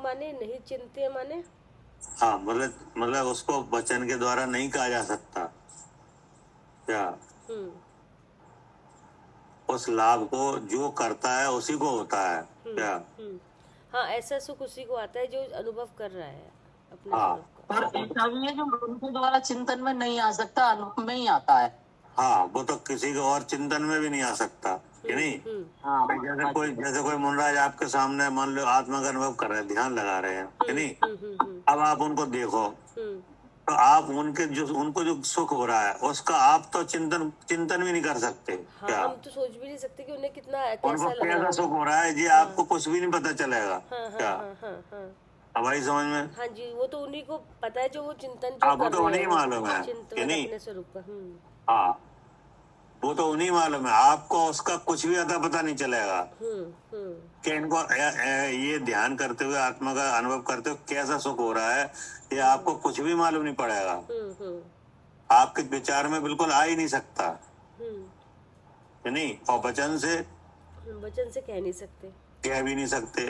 [SPEAKER 1] माने नहीं चिंत्य माने।
[SPEAKER 3] हाँ, मतलब उसको वचन के द्वारा नहीं कहा जा सकता क्या? उस लाभ को जो करता है उसी को होता है क्या?
[SPEAKER 2] हाँ, ऐसा सुख उसी को आता है जो अनुभव कर रहा है अपने
[SPEAKER 3] हाँ।
[SPEAKER 2] स्वरूप का।
[SPEAKER 7] और ऐसा भी है जो उनके द्वारा चिंतन में नहीं आ सकता, अनुभव में ही आता है।
[SPEAKER 3] हाँ, वो तो किसी के और चिंतन में भी नहीं आ सकता कि नहीं।
[SPEAKER 7] हाँ,
[SPEAKER 3] जैसे कोई मुनराज आपके सामने मान लो आत्मा का अनुभव कर रहे हैं, ध्यान लगा रहे हैं कि नहीं। अब आप उनको देखो तो आप उनको जो सुख हो रहा है उसका आप तो चिंतन भी नहीं कर सकते
[SPEAKER 2] हाँ,
[SPEAKER 3] क्या?
[SPEAKER 2] हम तो सोच भी नहीं सकते कि उन्हें कितना
[SPEAKER 3] उनको
[SPEAKER 2] कैसा लग
[SPEAKER 3] कैसा
[SPEAKER 2] रहा
[SPEAKER 3] सुख
[SPEAKER 2] होगा।
[SPEAKER 3] हो रहा है जी, आपको कुछ भी नहीं पता चलेगा
[SPEAKER 2] हाँ
[SPEAKER 3] क्या?
[SPEAKER 2] हाँ हाँ हाँ हाँ
[SPEAKER 3] हमारी समझ में।
[SPEAKER 2] हाँ जी, वो तो उन्हीं को पता है जो वो चिंतन जो
[SPEAKER 3] हाँ, वो
[SPEAKER 2] कर
[SPEAKER 3] तो
[SPEAKER 2] रहे
[SPEAKER 3] उन्हीं
[SPEAKER 2] हैं,
[SPEAKER 3] मालूम है कि
[SPEAKER 2] चिंतन
[SPEAKER 3] नहीं।
[SPEAKER 2] अपने स्वरूप का।
[SPEAKER 3] हाँ, वो तो उन्हीं मालूम है, आपको उसका कुछ भी अता पता नहीं चलेगा कि इनको ये ध्यान करते हुए आत्मा का अनुभव करते हुए कैसा सुख हो रहा है, ये आपको कुछ भी मालूम नहीं पड़ेगा। आपके विचार में बिल्कुल आ ही नहीं सकता कि नहीं। और वचन से
[SPEAKER 2] कह नहीं सकते।
[SPEAKER 3] कह भी नहीं सकते।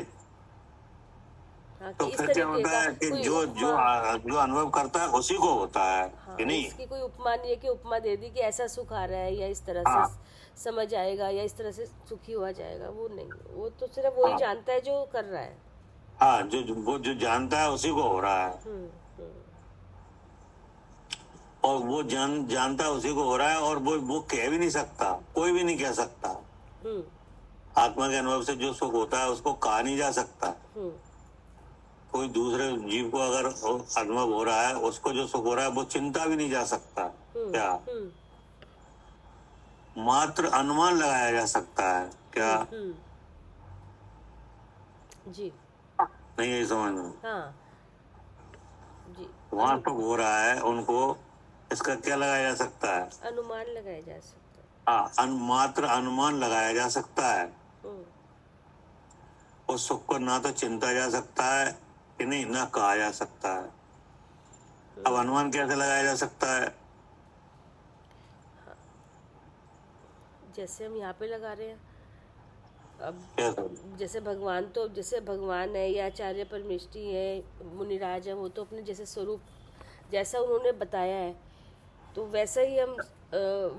[SPEAKER 2] हाँ,
[SPEAKER 3] तो
[SPEAKER 2] कि इस
[SPEAKER 3] फिर क्या
[SPEAKER 2] तरीके
[SPEAKER 3] होता है
[SPEAKER 2] का
[SPEAKER 3] कि
[SPEAKER 2] कोई
[SPEAKER 3] जो
[SPEAKER 2] उपमा-
[SPEAKER 3] जो अनुभव करता है उसी को होता है
[SPEAKER 2] हाँ,
[SPEAKER 3] कि नहीं।
[SPEAKER 2] इसकी कोई उपमा नहीं है कि उपमा दे दी कि ऐसा सुख आ रहा है या इस तरह
[SPEAKER 3] हाँ।
[SPEAKER 2] से समझ आएगा या इस तरह से सुखी हुआ जाएगा, वो नहीं। वो तो सिर्फ वही
[SPEAKER 3] हाँ।
[SPEAKER 2] जानता है जो कर रहा है।
[SPEAKER 3] हाँ, जो जानता है उसी को हो रहा है, और वो जानता है उसी को हो रहा है, और वो कह भी नहीं सकता, कोई भी नहीं कह सकता। आत्मा के अनुभव से जो सुख होता है उसको कहा नहीं जा सकता। कोई दूसरे जीव को अगर अनुभव हो रहा है, उसको जो सुख हो रहा है वो चिंता भी नहीं जा सकता क्या? मात्र अनुमान लगाया जा सकता है क्या?
[SPEAKER 1] जी
[SPEAKER 3] नहीं, यही समझ में
[SPEAKER 1] हाँ जी,
[SPEAKER 3] वहां तो हो रहा है, उनको इसका क्या लगाया जा सकता है?
[SPEAKER 1] अनुमान लगाया जा सकता है।
[SPEAKER 3] हाँ, मात्र अनुमान लगाया जा सकता है। उस सुख को ना तो चिंता जा सकता है कि नहीं, ना कहा जा सकता है। अब अनुमान कैसे लगाया जा सकता है?
[SPEAKER 1] जैसे हम यहाँ पे लगा रहे हैं, अब
[SPEAKER 3] कैसे?
[SPEAKER 1] जैसे भगवान है या आचार्य परमेष्टि है, मुनिराज है, वो तो अपने जैसे स्वरूप जैसा उन्होंने बताया है, तो वैसा ही हम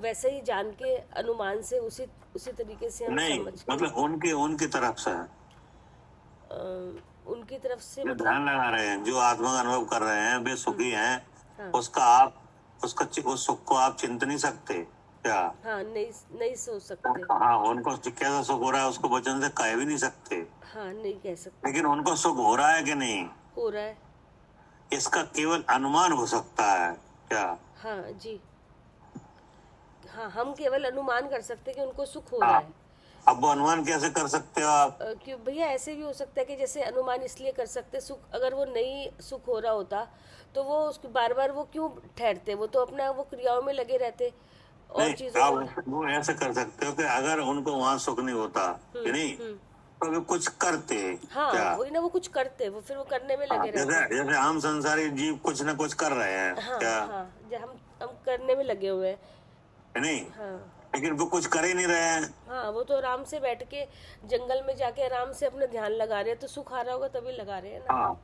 [SPEAKER 1] वैसे ही जान के अनुमान से उसी तरीके से हम
[SPEAKER 3] नहीं,
[SPEAKER 1] समझ के
[SPEAKER 3] मतलब उनकी तरफ से
[SPEAKER 1] उनकी तरफ से
[SPEAKER 3] जो
[SPEAKER 1] मतलब
[SPEAKER 3] ध्यान लगा रहे हैं, जो आत्मा का अनुभव कर रहे हैं, वे सुखी हैं।
[SPEAKER 1] हाँ।
[SPEAKER 3] उस सुख को आप चिंत नहीं सकते क्या?
[SPEAKER 1] हाँ, नहीं सोच सकते।
[SPEAKER 3] हाँ, उनको कैसा सुख हो रहा है उसको वचन से कह भी नहीं सकते,
[SPEAKER 1] हाँ, नहीं कह सकते।
[SPEAKER 3] लेकिन उनको सुख हो रहा है कि नहीं,
[SPEAKER 1] हो रहा है।
[SPEAKER 3] इसका केवल अनुमान हो सकता है क्या?
[SPEAKER 1] हाँ जी, हाँ, हम केवल अनुमान कर सकते हैं कि उनको सुख हो रहा है।
[SPEAKER 3] अब वो अनुमान कैसे कर सकते हो आप?
[SPEAKER 1] क्यों भैया, ऐसे भी हो सकता है कि जैसे अनुमान इसलिए कर सकते, सुख अगर वो नहीं सुख हो रहा होता तो वो उसको बार बार वो क्यों ठहरते, वो तो अपना वो क्रियाओं में लगे रहते और
[SPEAKER 3] नहीं,
[SPEAKER 1] चीजों
[SPEAKER 3] आप वो ऐसे कर सकते हो कि अगर उनको वहां सुख नहीं होता कि नहीं, तो वे कुछ करते
[SPEAKER 1] हाँ,
[SPEAKER 3] क्या?
[SPEAKER 1] वही ना, वो कुछ करते, वो फिर वो करने में लगे रहते।
[SPEAKER 3] जैसे आम संसारी जीव कुछ न कुछ कर रहे हैं
[SPEAKER 1] हाँ
[SPEAKER 3] क्या?
[SPEAKER 1] हाँ, हम करने में लगे हुए हैं।
[SPEAKER 3] है नहीं,
[SPEAKER 1] हाँ
[SPEAKER 3] लेकिन वो कुछ कर ही नहीं रहे हैं।
[SPEAKER 1] हाँ, वो तो आराम से बैठ के जंगल में जाके आराम से अपना ध्यान लगा रहे हैं, तो सुख आ रहा होगा तभी लगा रहे हैं ना।
[SPEAKER 3] हाँ,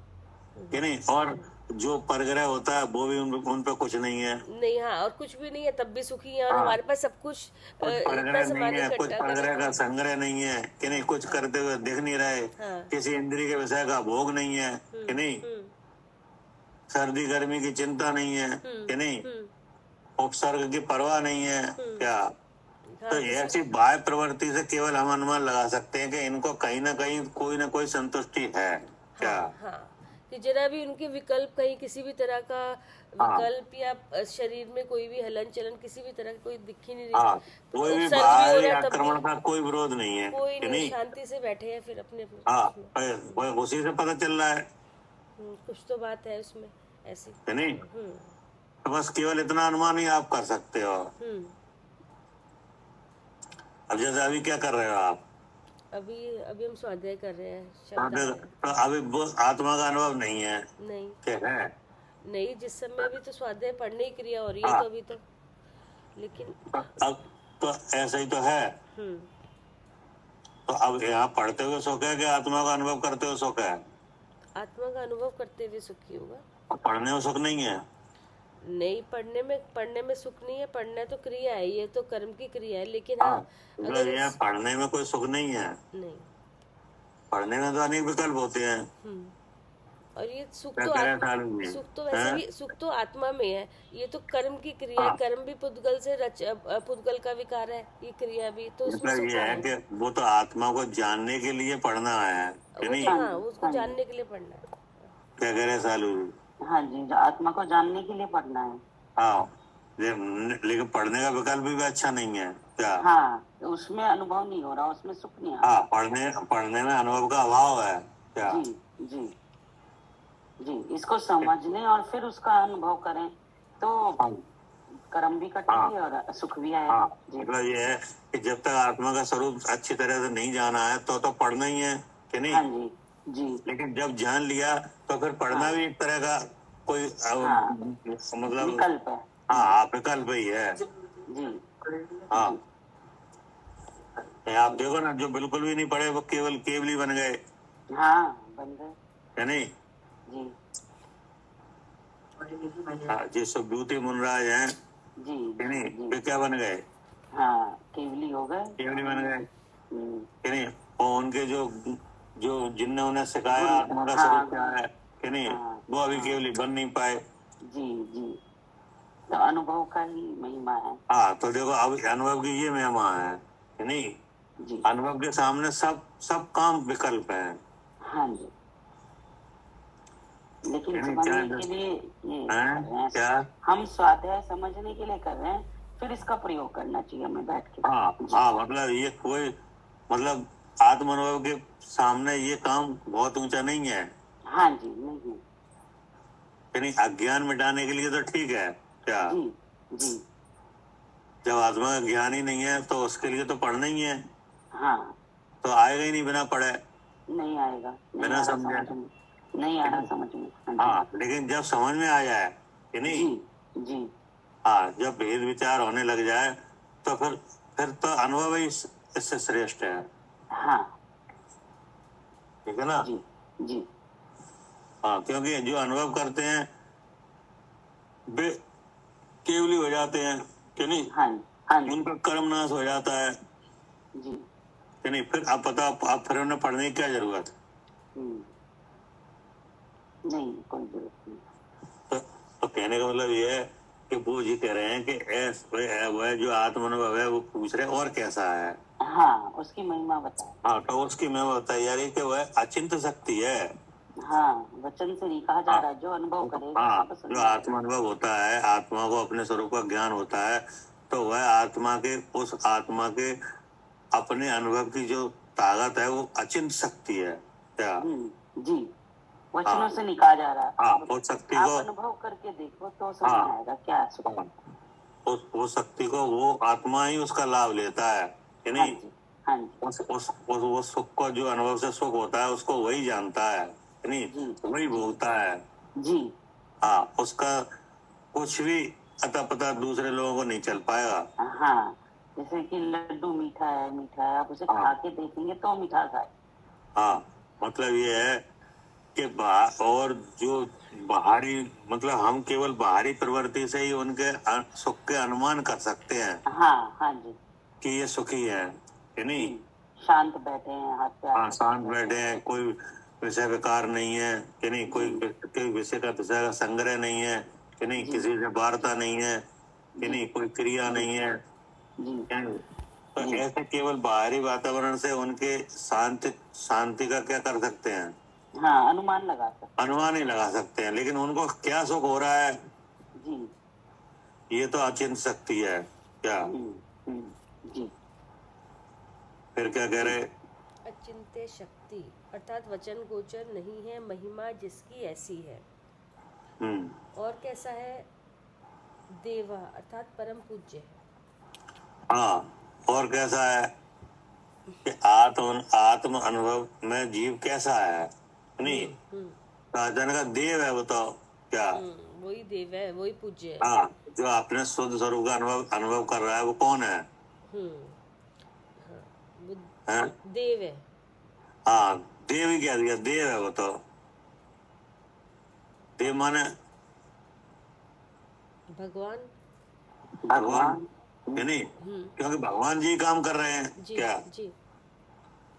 [SPEAKER 3] कि नहीं, और जो परग्रह होता है वो भी उन पे कुछ नहीं है।
[SPEAKER 1] नहीं, हाँ, और कुछ भी नहीं है तब भी सुखी है, और
[SPEAKER 3] हाँ।
[SPEAKER 1] हमारे पास सब कुछ
[SPEAKER 3] कुछ
[SPEAKER 1] इतना
[SPEAKER 3] परग्रह
[SPEAKER 1] सामान
[SPEAKER 3] नहीं है, कुछ
[SPEAKER 1] इकट्ठा
[SPEAKER 3] परग्रह
[SPEAKER 1] कर।
[SPEAKER 3] का संग्रह नहीं है कि नहीं, कुछ करते हुए दिख नहीं रहे,
[SPEAKER 1] हाँ।
[SPEAKER 3] किसी इंद्रिय के विषय का भोग नहीं है कि नहीं, सर्दी गर्मी की चिंता नहीं है कि नहीं, उपसर्ग की परवाह नहीं है क्या? तो ऐसी बाह्य प्रवृत्ति से केवल हम अनुमान लगा सकते हैं कि इनको कहीं ना कहीं कोई ना कोई संतुष्टि है क्या?
[SPEAKER 1] हाँ, कि जरा भी उनके विकल्प, कहीं किसी भी तरह का विकल्प या शरीर में कोई भी हलन चलन किसी भी तरह की कोई दिख ही नहीं रही।
[SPEAKER 3] हाँ, कोई भी
[SPEAKER 1] उपसर्ग भी हो
[SPEAKER 3] बाहरी
[SPEAKER 1] रहा है तब भी
[SPEAKER 3] आक्रमण का कोई विरोध नहीं है
[SPEAKER 1] कोई
[SPEAKER 3] कि
[SPEAKER 1] नहीं,
[SPEAKER 3] नहीं।
[SPEAKER 1] शांति से बैठे हैं फिर अपने
[SPEAKER 3] हाँ,
[SPEAKER 1] उसमें।
[SPEAKER 3] वो उसी से पता चल रहा है
[SPEAKER 1] कुछ तो बात है उसमें ऐसी।
[SPEAKER 3] कि नहीं। तो बस केवल इतना अनुमान ही आप कर सकते हो। अब जैसे अभी क्या कर रहे हो आप?
[SPEAKER 1] अभी हम स्वाध्याय कर रहे हैं, शब्द
[SPEAKER 3] तो अभी वो आत्मा का अनुभव नहीं है
[SPEAKER 1] नहीं
[SPEAKER 3] क्या है?
[SPEAKER 1] नहीं, जिस समय भी तो स्वाध्याय पढ़ने की क्रिया हो रही है,
[SPEAKER 3] हाँ।
[SPEAKER 1] तो अभी तो लेकिन
[SPEAKER 3] अब तो ऐसा ही तो है। तो अब यहाँ पढ़ते हुए सुख है कि आत्मा का अनुभव करते हुए सुख है?
[SPEAKER 1] आत्मा का अनुभव करते हुए सुखी होगा।
[SPEAKER 3] और पढ़ने में सुख नहीं है?
[SPEAKER 1] नहीं, पढ़ने में सुख नहीं है, पढ़ना तो क्रिया है, ये तो कर्म की क्रिया है, लेकिन हाँ,
[SPEAKER 3] मतलब ये पढ़ने में कोई सुख नहीं है।
[SPEAKER 1] नहीं,
[SPEAKER 3] पढ़ने में तो अनेक विकल्प होते हैं।
[SPEAKER 1] और ये सुख
[SPEAKER 3] क्या
[SPEAKER 1] तो
[SPEAKER 3] करें सालू जी?
[SPEAKER 1] सुख तो वैसे भी सुख तो आत्मा में है, ये तो कर्म की क्रिया है। कर्म भी पुद्गल से पुद्गल का विकार है, ये क्रिया भी तो उसमें
[SPEAKER 3] मतलब
[SPEAKER 1] सुख
[SPEAKER 3] ये है कि वो तो आत्मा को जानने के लिए पढ़ना है कि नहीं?
[SPEAKER 1] हाँ, उसको जानने के लिए पढ़ना है।
[SPEAKER 3] क्या कह रहे सालू जी?
[SPEAKER 2] हाँ जी, जो आत्मा को जानने के लिए पढ़ना है।
[SPEAKER 3] हाँ, लेकिन पढ़ने का विकल्प भी अच्छा नहीं है क्या?
[SPEAKER 2] हाँ, उसमें अनुभव नहीं हो रहा, उसमें सुख नहीं आ रहा।
[SPEAKER 3] हाँ, पढ़ने में अनुभव का अभाव है क्या?
[SPEAKER 2] जी जी जी, इसको समझने और फिर उसका अनुभव करें तो कर्म भी कटेगी और सुख भी आएगा।
[SPEAKER 3] हाँ, मतलब ये है कि जब तक आत्मा का स्वरूप अच्छी तरह से नहीं जाना है तो पढ़ना ही है कि नहीं?
[SPEAKER 2] हाँ जी जी।
[SPEAKER 3] लेकिन जब जान लिया तो फिर पढ़ना भी एक तरह का कोई मतलब
[SPEAKER 2] विकल्प है।
[SPEAKER 3] हाँ, विकल्प ही है
[SPEAKER 2] जी।
[SPEAKER 3] हाँ। आप देखो ना, जो बिल्कुल भी नहीं पढ़े वो केवली बन गए।
[SPEAKER 2] हाँ, बन गए
[SPEAKER 3] है नहीं
[SPEAKER 2] जी।
[SPEAKER 3] हाँ, जो सुब्यूति मुनराज हैं
[SPEAKER 2] जी
[SPEAKER 3] कि नहीं,
[SPEAKER 2] जी।
[SPEAKER 3] वे क्या बन गए?
[SPEAKER 2] हाँ, केवली हो गए।
[SPEAKER 3] केवली बन गए कि नहीं। और उनके जो जिनने उन्हें सिखाया आत्मा का स्वरूप क्या है कि नहीं, वो अभी केवली बन नहीं पाए।
[SPEAKER 2] जी जी, तो अनुभव का ही महिमा है।
[SPEAKER 3] हाँ, तो देखो अब अनुभव की ये महिमा है कि नहीं।
[SPEAKER 2] जी,
[SPEAKER 3] अनुभव के सामने सब काम विकल्प है।
[SPEAKER 2] हाँ जी, लेकिन समझने के लिए ये कर रहे हैं।
[SPEAKER 3] क्या?
[SPEAKER 2] हम स्वाध्याय समझने के लिए कर रहे हैं, फिर इसका प्रयोग करना चाहिए हमें बैठ के।
[SPEAKER 3] हाँ हाँ, मतलब ये कोई मतलब आत्मानुभव के सामने ये काम बहुत ऊंचा नहीं है।
[SPEAKER 2] हाँ जी, नहीं है।
[SPEAKER 3] यानी अज्ञान मिटाने के लिए तो ठीक है क्या,
[SPEAKER 2] जी जी
[SPEAKER 3] जब आत्मा का ज्ञान ही नहीं है तो उसके लिए तो पढ़ना ही है,
[SPEAKER 2] हाँ,
[SPEAKER 3] तो आएगा ही नहीं बिना पढ़े,
[SPEAKER 2] नहीं आएगा, नहीं
[SPEAKER 3] बिना
[SPEAKER 2] आ रहा
[SPEAKER 3] समझे।
[SPEAKER 2] समझ में, नहीं आ रहा समझ में। हाँ
[SPEAKER 3] हाँ, लेकिन जब समझ में आ जाए कि
[SPEAKER 2] जी
[SPEAKER 3] नहीं,
[SPEAKER 2] जी जी
[SPEAKER 3] हाँ, जब भेद विचार होने लग जाए तो फिर तो अनुभव ही इससे श्रेष्ठ है।
[SPEAKER 2] हाँ
[SPEAKER 3] ठीक है ना।
[SPEAKER 2] जी जी
[SPEAKER 3] हाँ, क्योंकि जो अनुभव करते हैं वे केवली हो जाते हैं कि नहीं,
[SPEAKER 2] हाँ हाँ जी
[SPEAKER 3] उनका कर्म नाश हो जाता है
[SPEAKER 2] जी।
[SPEAKER 3] कि नहीं, फिर अब पता आप फिर उन्हें पढ़ने की क्या जरूरत।
[SPEAKER 2] नहीं, कोई जरूरत नहीं।
[SPEAKER 3] तो कहने का मतलब ये है कि वो जी कह रहे हैं कि वह जो आत्मानुभव है वो पूछ रहे और कैसा है।
[SPEAKER 2] हाँ, उसकी महिमा बताए।
[SPEAKER 3] हाँ, तो उसकी मैं बताई जा रही कि वह अचिंत शक्ति है।
[SPEAKER 2] हाँ, वचन से नहीं कहा जा रहा है, जो अनुभव करेगा
[SPEAKER 3] हाँ,
[SPEAKER 2] सब समझ
[SPEAKER 3] जो
[SPEAKER 2] आएगा।
[SPEAKER 3] आत्मा अनुभव होता है, आत्मा को अपने स्वरूप का ज्ञान होता है, तो वह आत्मा के उस आत्मा के अपने अनुभव की जो ताकत है वो अचिंत शक्ति है क्या।
[SPEAKER 2] जी, वचनों
[SPEAKER 3] हाँ।
[SPEAKER 2] से नहीं कहा जा रहा है।
[SPEAKER 3] हाँ, उस शक्ति
[SPEAKER 2] आप
[SPEAKER 3] को,
[SPEAKER 2] अनुभव करके देखो तो समझ
[SPEAKER 3] हाँ।
[SPEAKER 2] में आएगा क्या है सुख।
[SPEAKER 3] उस शक्ति को वो आत्मा ही उसका लाभ लेता है कि
[SPEAKER 2] हाँ
[SPEAKER 3] नहीं।
[SPEAKER 2] जी हाँ जी
[SPEAKER 3] वो सुख को, जो अनुभव से सुख होता है उसको वही जानता है कि नहीं,
[SPEAKER 2] जी,
[SPEAKER 3] वही भोगता है।
[SPEAKER 2] जी
[SPEAKER 3] हाँ, उसका कुछ भी अता पता दूसरे लोगों को नहीं चल पाएगा।
[SPEAKER 2] हाँ, जैसे कि लड्डू मीठा है, आप उसे
[SPEAKER 3] हाँ।
[SPEAKER 2] खा के देखेंगे तो मीठा है।
[SPEAKER 3] हाँ, मतलब ये है कि और जो बाहरी, मतलब हम केवल बाहरी प्रवृत्ति से ही उनके सुख के अनुमान कर सकते हैं
[SPEAKER 2] हाँ हाँ जी,
[SPEAKER 3] कि ये सुखी है कि नहीं।
[SPEAKER 2] शांत बैठे हैं, हाथ पे
[SPEAKER 3] हाँ, शांत बैठे हैं, कोई विषय विकार नहीं है कि नहीं, कोई विषय का संग्रह नहीं है कि नहीं, किसी से वार्ता नहीं है कि नहीं, कोई क्रिया नहीं है। तो ऐसे केवल बाहरी वातावरण से उनके शांति का क्या कर सकते हैं,
[SPEAKER 2] हाँ, अनुमान लगा सकते।
[SPEAKER 3] अनुमान ही लगा सकते हैं, लेकिन उनको क्या सुख हो रहा है
[SPEAKER 2] जी
[SPEAKER 3] ये तो अचिंत शक्ति है क्या।
[SPEAKER 2] जी
[SPEAKER 3] फिर क्या कह रहे,
[SPEAKER 1] अचिंत्य शक्ति अर्थात वचन गोचर नहीं है, महिमा जिसकी ऐसी है। और कैसा है, देवा अर्थात परम पूज्य है।
[SPEAKER 3] हाँ, और कैसा है कि आत्म अनुभव में जीव कैसा है नहीं, राजन का देव है वो तो क्या,
[SPEAKER 1] वही देव है, वही पूज्य है।
[SPEAKER 3] हाँ, जो अपने शुद्ध स्वरूप का अनुभव कर रहा है वो कौन है,
[SPEAKER 1] हाँ, देव है।
[SPEAKER 3] हाँ, देव ही कह दिया, देव है वो तो। देव माने भगवान है नहीं, क्योंकि भगवान जी काम कर रहे हैं
[SPEAKER 1] जी,
[SPEAKER 3] क्या
[SPEAKER 1] जी।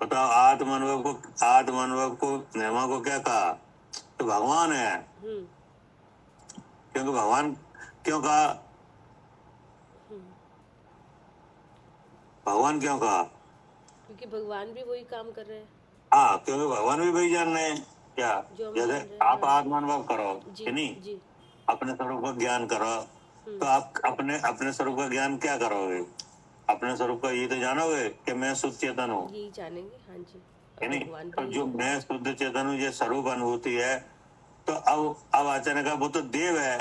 [SPEAKER 3] बताओ। आत्म अनुभव को महिमा को क्या कहा, तो भगवान है। क्योंकि भगवान क्यों कहा, भगवान क्यों कहा,
[SPEAKER 1] क्योंकि भगवान भी वही काम कर रहे हैं।
[SPEAKER 3] हाँ, क्योंकि भगवान भी वही जान रहे हैं क्या। जैसे आप आत्म अनुभव करो कि नहीं,
[SPEAKER 1] जी।
[SPEAKER 3] अपने स्वरूप का ज्ञान करो, तो आप अपने स्वरूप का ज्ञान क्या करोगे, अपने स्वरूप का ये तो जानोगे कि मैं शुद्ध चेतन हूँ,
[SPEAKER 1] यही जानेंगे। हाँ जी,
[SPEAKER 3] है नहीं।
[SPEAKER 1] भगवान
[SPEAKER 3] तो
[SPEAKER 1] भी
[SPEAKER 3] जो मैं शुद्ध चेतन हूँ, ये स्वरूप अनुभूति है, तो अब अचानक वो तो देव है।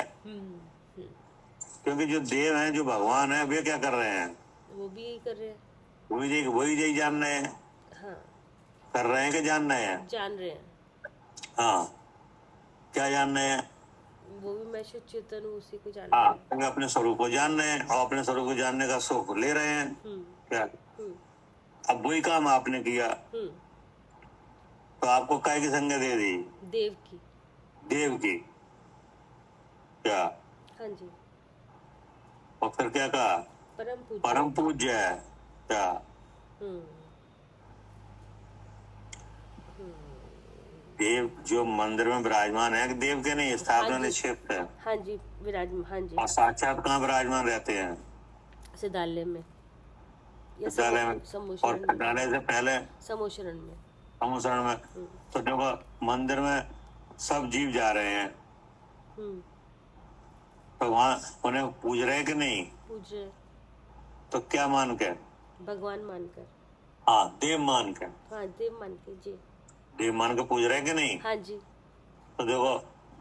[SPEAKER 3] क्योंकि जो देव है, जो भगवान है, वे क्या कर रहे हैं,
[SPEAKER 1] वो भी यही कर रहे हैं।
[SPEAKER 3] वही जान रहे हैं।
[SPEAKER 1] हाँ,
[SPEAKER 3] कर रहे हैं कि जान रहे हैं,
[SPEAKER 1] जान रहे हैं।
[SPEAKER 3] हाँ, क्या जान रहे हैं,
[SPEAKER 1] वो भी मैं शुद्ध चेतन हूँ, उसी को जान रहे
[SPEAKER 3] हाँ,
[SPEAKER 1] हैं।
[SPEAKER 3] क्योंकि अपने स्वरूप को जान रहे हैं और अपने स्वरूप को जानने का सुख ले रहे हैं क्या। अब वही काम आपने किया, तो आपको काय की संज्ञा दे दी, देव की क्या।
[SPEAKER 1] हाँ जी,
[SPEAKER 3] और फिर क्या कहा, परम पूज्य है क्या। देव जो मंदिर में विराजमान है, देव के नहीं, स्थापना निक्षेप है।
[SPEAKER 1] हाँ जी, विराजमान। हाँ जी,
[SPEAKER 3] और साक्षात कहाँ विराजमान रहते हैं,
[SPEAKER 1] सिद्धालय में या
[SPEAKER 3] विद्यालय में, और विद्यालय से पहले
[SPEAKER 1] समोशरण में।
[SPEAKER 3] तो देखो मंदिर में सब जीव जा रहे हैं, तो वहाँ उन्हें पूज रहे कि नहीं,
[SPEAKER 1] पूज रहे।
[SPEAKER 3] तो क्या मान के?
[SPEAKER 1] भगवान मानकर।
[SPEAKER 3] हाँ, देव मान के।
[SPEAKER 1] हाँ, देव मान के जी।
[SPEAKER 3] देव मान के पूज रहे कि नहीं?
[SPEAKER 1] हाँ जी।
[SPEAKER 3] तो देखो,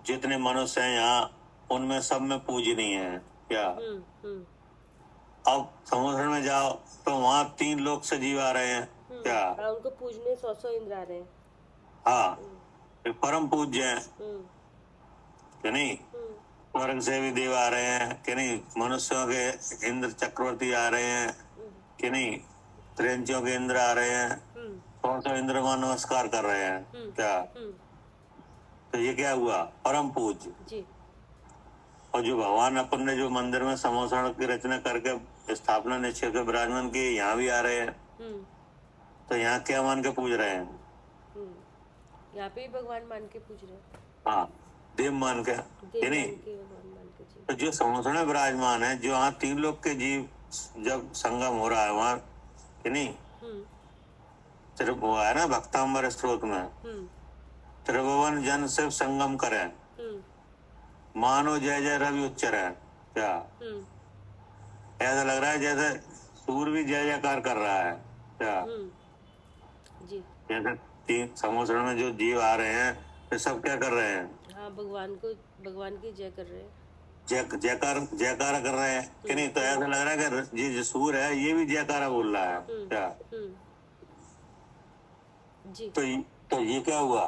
[SPEAKER 3] जितने मनुष्य हैं यहाँ, उनमें सब में पूजनीय है क्या?
[SPEAKER 1] हम्म।
[SPEAKER 3] अब समुद्र में जाओ तो वहाँ 3 लोक से जीव आ रहे हैं क्या?
[SPEAKER 1] हाँ, उनको पूजने 100 इंद्र आ रहे हैं।
[SPEAKER 3] हाँ, ये परम पूज्य है
[SPEAKER 1] हम्म।
[SPEAKER 3] कि नहीं? स्वर्ग से भी देव आ रहे हैं कि नहीं? मनुष्यों के इंद्र चक्रवर्ती आ रहे हैं कि नहीं? त्रियंचियों के इंद्र आ रहे हैं, 100 इंद्र वहाँ नमस्कार कर रहे हैं क्या? तो ये क्या हुआ? परम पूज्य
[SPEAKER 1] जी।
[SPEAKER 3] और जो भगवान अपन ने जो मंदिर में समोसण की रचना करके स्थापना निश्चय के विराजमान की, यहाँ भी आ रहे हैं। तो यहाँ क्या मान के पूज रहे हैं?
[SPEAKER 1] यहाँ पे ही भगवान मान के पूज रहे हैं।
[SPEAKER 3] हाँ, देव मान के
[SPEAKER 1] देव
[SPEAKER 3] कि नहीं?
[SPEAKER 1] मान के, भगवान मान के जी।
[SPEAKER 3] तो जो समोसण में विराजमान है, जो यहाँ 3 लोक के जीव जब संगम हो रहा है वहाँ कि नहीं? सिर्फ वो है ना भक्तांबर स्त्रोत में, त्रिभुवन जन शिव संगम करें, मानो जय जय रवि उच्चर है क्या? ऐसा लग रहा है जैसे सूर्य भी जय जयकार कर रहा है क्या?
[SPEAKER 1] जी।
[SPEAKER 3] जैसे 3 समुद्र में जो जीव आ रहे हैं वे सब क्या कर रहे हैं?
[SPEAKER 1] हाँ, भगवान की जय कर रहे हैं।
[SPEAKER 3] जयकारा कर रहे हैं कि नहीं? तो ऐसा लग रहा है कि ये जो सूर्य है ये भी जयकारा बोल रहा है क्या?
[SPEAKER 1] जी।
[SPEAKER 3] तो ये क्या हुआ?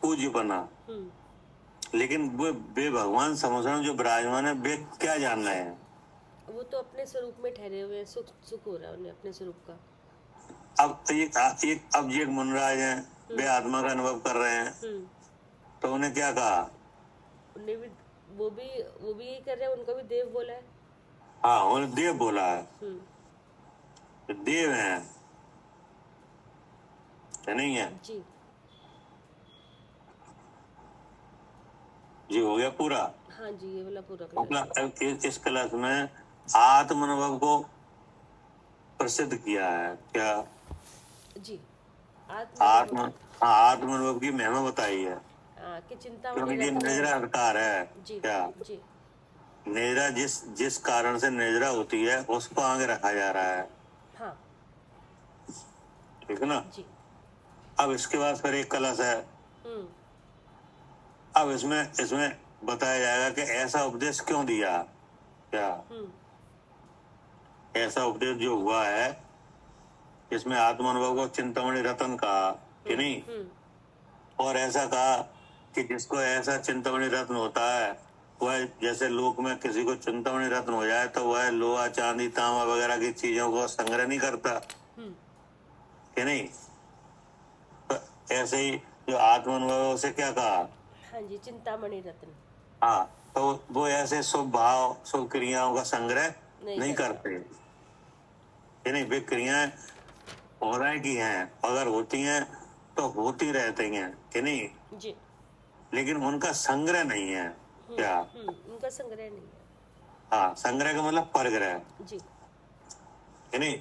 [SPEAKER 3] पूज्य बना। लेकिन वे भगवान समुद्र में जो विराजमान है वे क्या जान रहे हैं?
[SPEAKER 1] वो तो अपने स्वरूप में ठहरे हुए हैं, सुख हो रहा है उन्हें अपने स्वरूप का।
[SPEAKER 3] अब ये मुनराज हैं, वे आत्मा का अनुभव कर रहे हैं। तो उन्हें क्या कहा?
[SPEAKER 1] उन्हें भी वो भी यही कर रहे हैं, उनको भी देव बोला है।
[SPEAKER 3] हाँ, उन्हें देव बोला है। तो देव हैं क्या नहीं है?
[SPEAKER 1] जी।
[SPEAKER 3] जी हो गया पूरा।
[SPEAKER 1] हाँ जी, ये वाला पूरा कलश।
[SPEAKER 3] मतलब इस कलश में आत्म अनुभव को प्रसिद्ध किया है क्या?
[SPEAKER 1] जी।
[SPEAKER 3] आत्म अनुभव की महिमा बताई है।
[SPEAKER 1] कि चिंता
[SPEAKER 3] क्योंकि ये निजरा अधिकार है
[SPEAKER 1] जी,
[SPEAKER 3] क्या?
[SPEAKER 1] जी।
[SPEAKER 3] निजरा जिस कारण से निजरा होती है उसको आगे रखा जा रहा है।
[SPEAKER 1] हाँ।
[SPEAKER 3] ठीक है ना?
[SPEAKER 1] जी।
[SPEAKER 3] अब इसके बाद फिर एक कलश है। अब इसमें बताया जाएगा कि ऐसा उपदेश क्यों दिया क्या? ऐसा उपदेश जो हुआ है इसमें आत्म अनुभव को चिंतामणि रत्न कहा कि नहीं? और ऐसा कहा कि जिसको ऐसा चिंतामणि रत्न होता है वह जैसे लोक में किसी को चिंतामणि रत्न हो जाए तो वह लोहा चांदी तांबा वगैरह की चीजों को संग्रह नहीं करता कि नहीं? तो ऐसे ही जो आत्म अनुभव से क्या कहा?
[SPEAKER 1] हाँ जी, चिंतामणि रत्न।
[SPEAKER 3] हाँ, तो वो ऐसे शुभ भाव शुभ क्रियाओं का संग्रह नहीं करते कि नहीं? वे क्रियाएं हो रहे की हैं, अगर होती हैं तो होती रहती हैं कि नहीं?
[SPEAKER 1] जी।
[SPEAKER 3] लेकिन उनका संग्रह नहीं है क्या?
[SPEAKER 1] उनका संग्रह नहीं है।
[SPEAKER 3] हाँ, संग्रह का मतलब परग्रह
[SPEAKER 1] जी।
[SPEAKER 3] कि नहीं?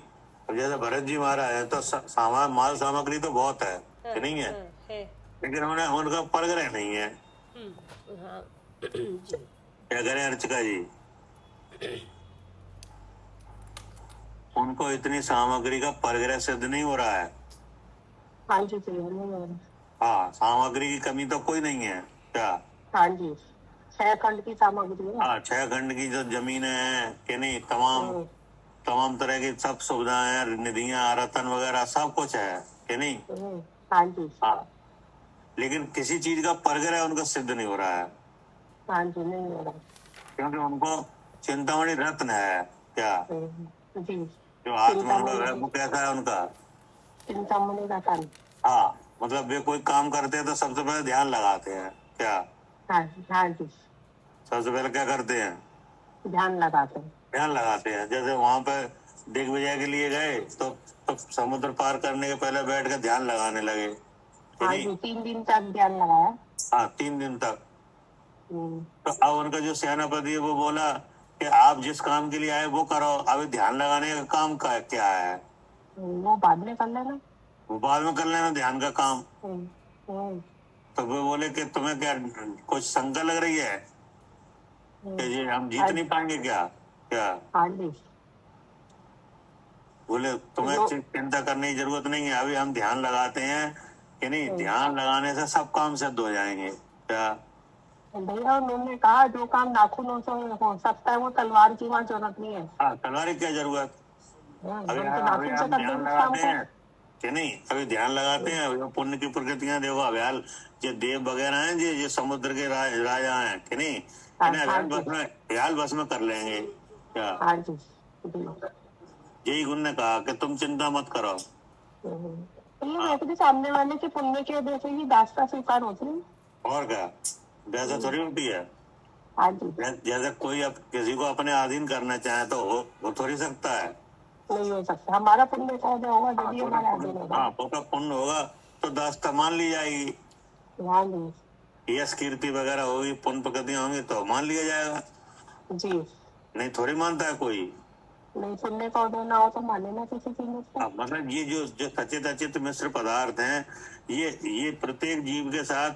[SPEAKER 3] अब जैसे भरत जी महाराज है तो माल सामग्री तो बहुत है कि नहीं है?
[SPEAKER 1] है।
[SPEAKER 3] लेकिन उनका परग्रह नहीं है।
[SPEAKER 1] हाँ। जी।
[SPEAKER 3] क्या करें अर्चका जी? उनको इतनी सामग्री का परग्रह सिद्ध नहीं हो रहा है।
[SPEAKER 4] हाँ जी, सही है।
[SPEAKER 3] हाँ, सामग्री की कमी तो कोई नहीं है क्या?
[SPEAKER 4] हाँ जी, 6 खंड की सामग्री है।
[SPEAKER 3] हाँ, 6 खंड की जो जमीनें हैं कि नहीं, तमाम तरह की सब सुविधाएं, निधियां, रतन वगैरह सब कुछ है कि नहीं?
[SPEAKER 4] हाँ जी।
[SPEAKER 3] हाँ, लेकिन किसी चीज का परग्रह उनको सिद्ध नहीं हो रहा है।
[SPEAKER 4] हाँ जी, नहीं हो रहा
[SPEAKER 3] क्योंकि उनको चिंतामणि रत्न है क्या?
[SPEAKER 4] जी।
[SPEAKER 3] जो आत्मा है वो कैसा है उनका?
[SPEAKER 4] चिंतामणि रत्न।
[SPEAKER 3] हाँ, मतलब वे कोई काम करते हैं तो सबसे पहले ध्यान लगाते हैं क्या?
[SPEAKER 4] हाँ जी, हाँ जी,
[SPEAKER 3] सबसे पहले क्या करते हैं?
[SPEAKER 4] ध्यान लगाते हैं।
[SPEAKER 3] जैसे वहां पे दिग्विजय के लिए गए तो समुद्र पार करने के पहले बैठ कर ध्यान लगाने लगे।
[SPEAKER 4] हाँ जी, 3 दिन तक ध्यान लगाया।
[SPEAKER 3] हाँ, 3 दिन तक। तो अब उनका जो सेनापति है वो बोला कि आप जिस काम के लिए आए वो करो, अभी ध्यान लगाने का काम क्या है?
[SPEAKER 4] वो बाद में कर लेना।
[SPEAKER 3] वो बाद में कर लेना ध्यान का काम। तो वो बोले कि तुम्हें क्या कुछ शंका लग रही है कि ये हम जीत नहीं पाएंगे क्या?
[SPEAKER 4] हाँ जी।
[SPEAKER 3] बोले तुम्हें चिंता करने की जरूरत नहीं है, अभी हम ध्यान लगाते हैं कि नहीं, ध्यान लगाने से सब काम सिद्ध हो जाएंगे। क्या
[SPEAKER 4] भैया उन्होंने कहा जो काम नाखूनों से हो सकता है वो तलवार की वहाँ जरूरत नहीं है।
[SPEAKER 3] हाँ, तलवार की क्या जरूरत,
[SPEAKER 4] हाँ,
[SPEAKER 3] अभी
[SPEAKER 4] हम तो
[SPEAKER 3] अभी
[SPEAKER 4] नाखून से
[SPEAKER 3] हम
[SPEAKER 4] कर
[SPEAKER 3] ध्यान
[SPEAKER 4] देंगे उस काम
[SPEAKER 3] लगाते
[SPEAKER 4] को।
[SPEAKER 3] हैं कि नहीं, अभी ध्यान लगाते हैं, अभी पुण्य की प्रकृतियां देखो, अभ्याल जो देव वगैरह हैं, जो समुद्र के राजा हैं कि नहीं, इन्हें अभ्याल बस में कर लेंगे। क्या
[SPEAKER 4] हाँ जी जी।
[SPEAKER 3] यही गुण ने कहा कि तुम चिंता मत करो।
[SPEAKER 4] तो ये वैसे भी सामने वाले के पुण्य की वजह से ही दास्ता स्वीकार होती है।
[SPEAKER 3] और क्या, वैसा थोड़ी होती है।
[SPEAKER 4] हाँ जी।
[SPEAKER 3] जैसे कोई अब किसी को अपने अधीन करना चाहे तो वो थोड़ी सकता है।
[SPEAKER 4] नहीं हो सकता, हमारा पुण्य कौन होगा यदि हमारा आगे होगा।
[SPEAKER 3] हाँ, तो पुण्य होगा तो दास्ता मान ली जाएगी।
[SPEAKER 4] हाँ जी
[SPEAKER 3] यश कीर्ति वगैरह होगी, पुण्य प्रकृतियां होंगी तो मान लिया जाएगा।
[SPEAKER 4] जी।
[SPEAKER 3] नहीं थोड़ी मानता है कोई।
[SPEAKER 4] नहीं पुण्य का उदय ना हो तो माने ना किसी चीज को।
[SPEAKER 3] मतलब ये जो सचेत अचित मिश्र पदार्थ हैं, ये प्रत्येक जीव के साथ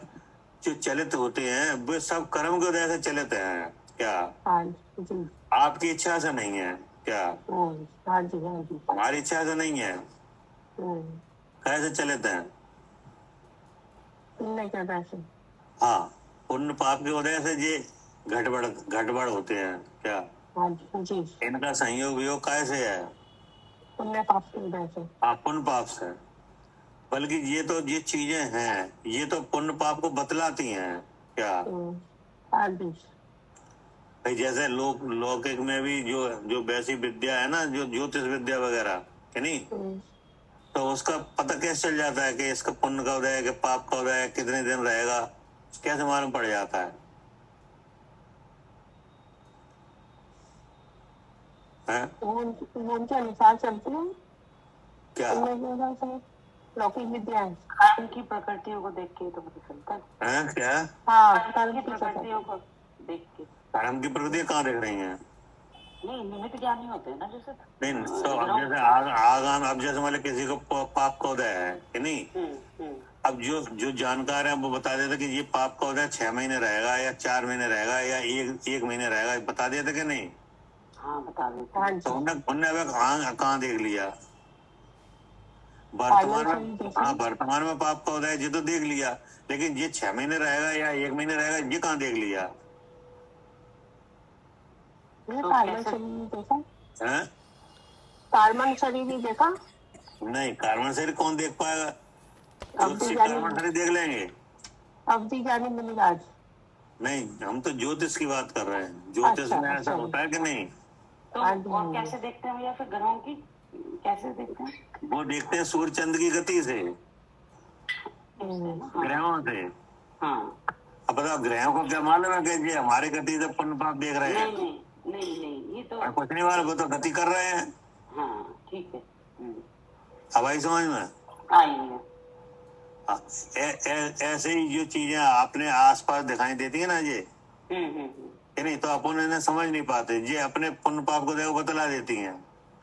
[SPEAKER 3] जो चलित होते हैं वे सब कर्म के उदय से चलित हैं। क्या
[SPEAKER 4] हाँ जी।
[SPEAKER 3] आपकी इच्छा से नहीं है। क्या
[SPEAKER 4] हाँ जी हाँ जी।
[SPEAKER 3] हमारी इच्छा से नहीं है। कैसे चलित हैं?
[SPEAKER 4] पुण्य के वजह से।
[SPEAKER 3] हाँ, पुण्य पाप के उदय से ये घटबड़ होते हैं। क्या
[SPEAKER 4] हाँ जी।
[SPEAKER 3] इनका संयोग वियोग कैसे है?
[SPEAKER 4] पुण्य पाप की वजह से।
[SPEAKER 3] पुण्य पाप से, बल्कि ये चीजें हैं, ये तो पुण्य पाप को बतलाती हैं। क्या
[SPEAKER 4] हाँ जी।
[SPEAKER 3] भाई जैसे लौकिक में भी जो वैसी विद्या है ना, जो ज्योतिष विद्या वगैरह कि नहीं, तो उसका पता कैसे चल जाता है कि इसका पुण्य का उदय है कि पाप का उदय है, कितने दिन रहेगा, कैसे मालूम पड़ जाता है?
[SPEAKER 4] उनके अनुसार चलते हैं।
[SPEAKER 3] क्या
[SPEAKER 4] लौकिक विद्या है,
[SPEAKER 2] कर्म की प्रकृतियों को देख के तो पता चलता है।
[SPEAKER 3] क्या
[SPEAKER 4] हाँ
[SPEAKER 2] कर्म की प्रकृतियों को देख के।
[SPEAKER 3] कर्म की प्रकृति कहाँ देख रही हैं?
[SPEAKER 2] नहीं निमित्त ज्ञानी होते हैं ना जैसे।
[SPEAKER 3] नहीं तो अब जैसे आगाम, अब जैसे मान किसी को पाप का उदय है कि नहीं, अब जो जानकार है वो बता देते कि ये पाप का उदय 6 महीने रहेगा या 4 महीने रहेगा या एक महीने रहेगा, बता देते कि नहीं?
[SPEAKER 2] हाँ बता देते।
[SPEAKER 3] तो उनने अब कहाँ देख लिया? वर्तमान में पाप का उदय ये तो देख लिया, लेकिन ये 6 महीने रहेगा या 1 महीने रहेगा ये कहाँ देख लिया?
[SPEAKER 4] कार्बन शरीर भी देखा?
[SPEAKER 3] नहीं, कार्बन शरीर कौन देख पाएगा? कार्बन शरीर देख लेंगे।
[SPEAKER 4] अवधि ज्ञानी मिलिराज।
[SPEAKER 3] नहीं, हम तो ज्योतिष की बात कर रहे हैं। ज्योतिष में ऐसा होता है कि नहीं?
[SPEAKER 2] तो और कैसे देखते हैं या फिर ग्रहों की कैसे देखते हैं?
[SPEAKER 3] वो देखते हैं सूर्य चंद्र की गति से, ग्रहों से।
[SPEAKER 2] हाँ।
[SPEAKER 3] अब बताओ ग्रहों को क्या मालूम है कि ये हमारी गति से पुण्य पाप देख रहे हैं?
[SPEAKER 2] नहीं ये तो
[SPEAKER 3] कुछ नहीं मालूम, वो तो गति कर रहे हैं।
[SPEAKER 2] हाँ ठीक है।
[SPEAKER 3] अब आई समझ में?
[SPEAKER 2] आई है।
[SPEAKER 3] ऐसे ही जो चीजें अपने आसपास दिखाई देती है ना ये, नहीं तो अपन इन्हें समझ नहीं पाते, ये अपने पुण्य पाप को देखो बतला देती हैं।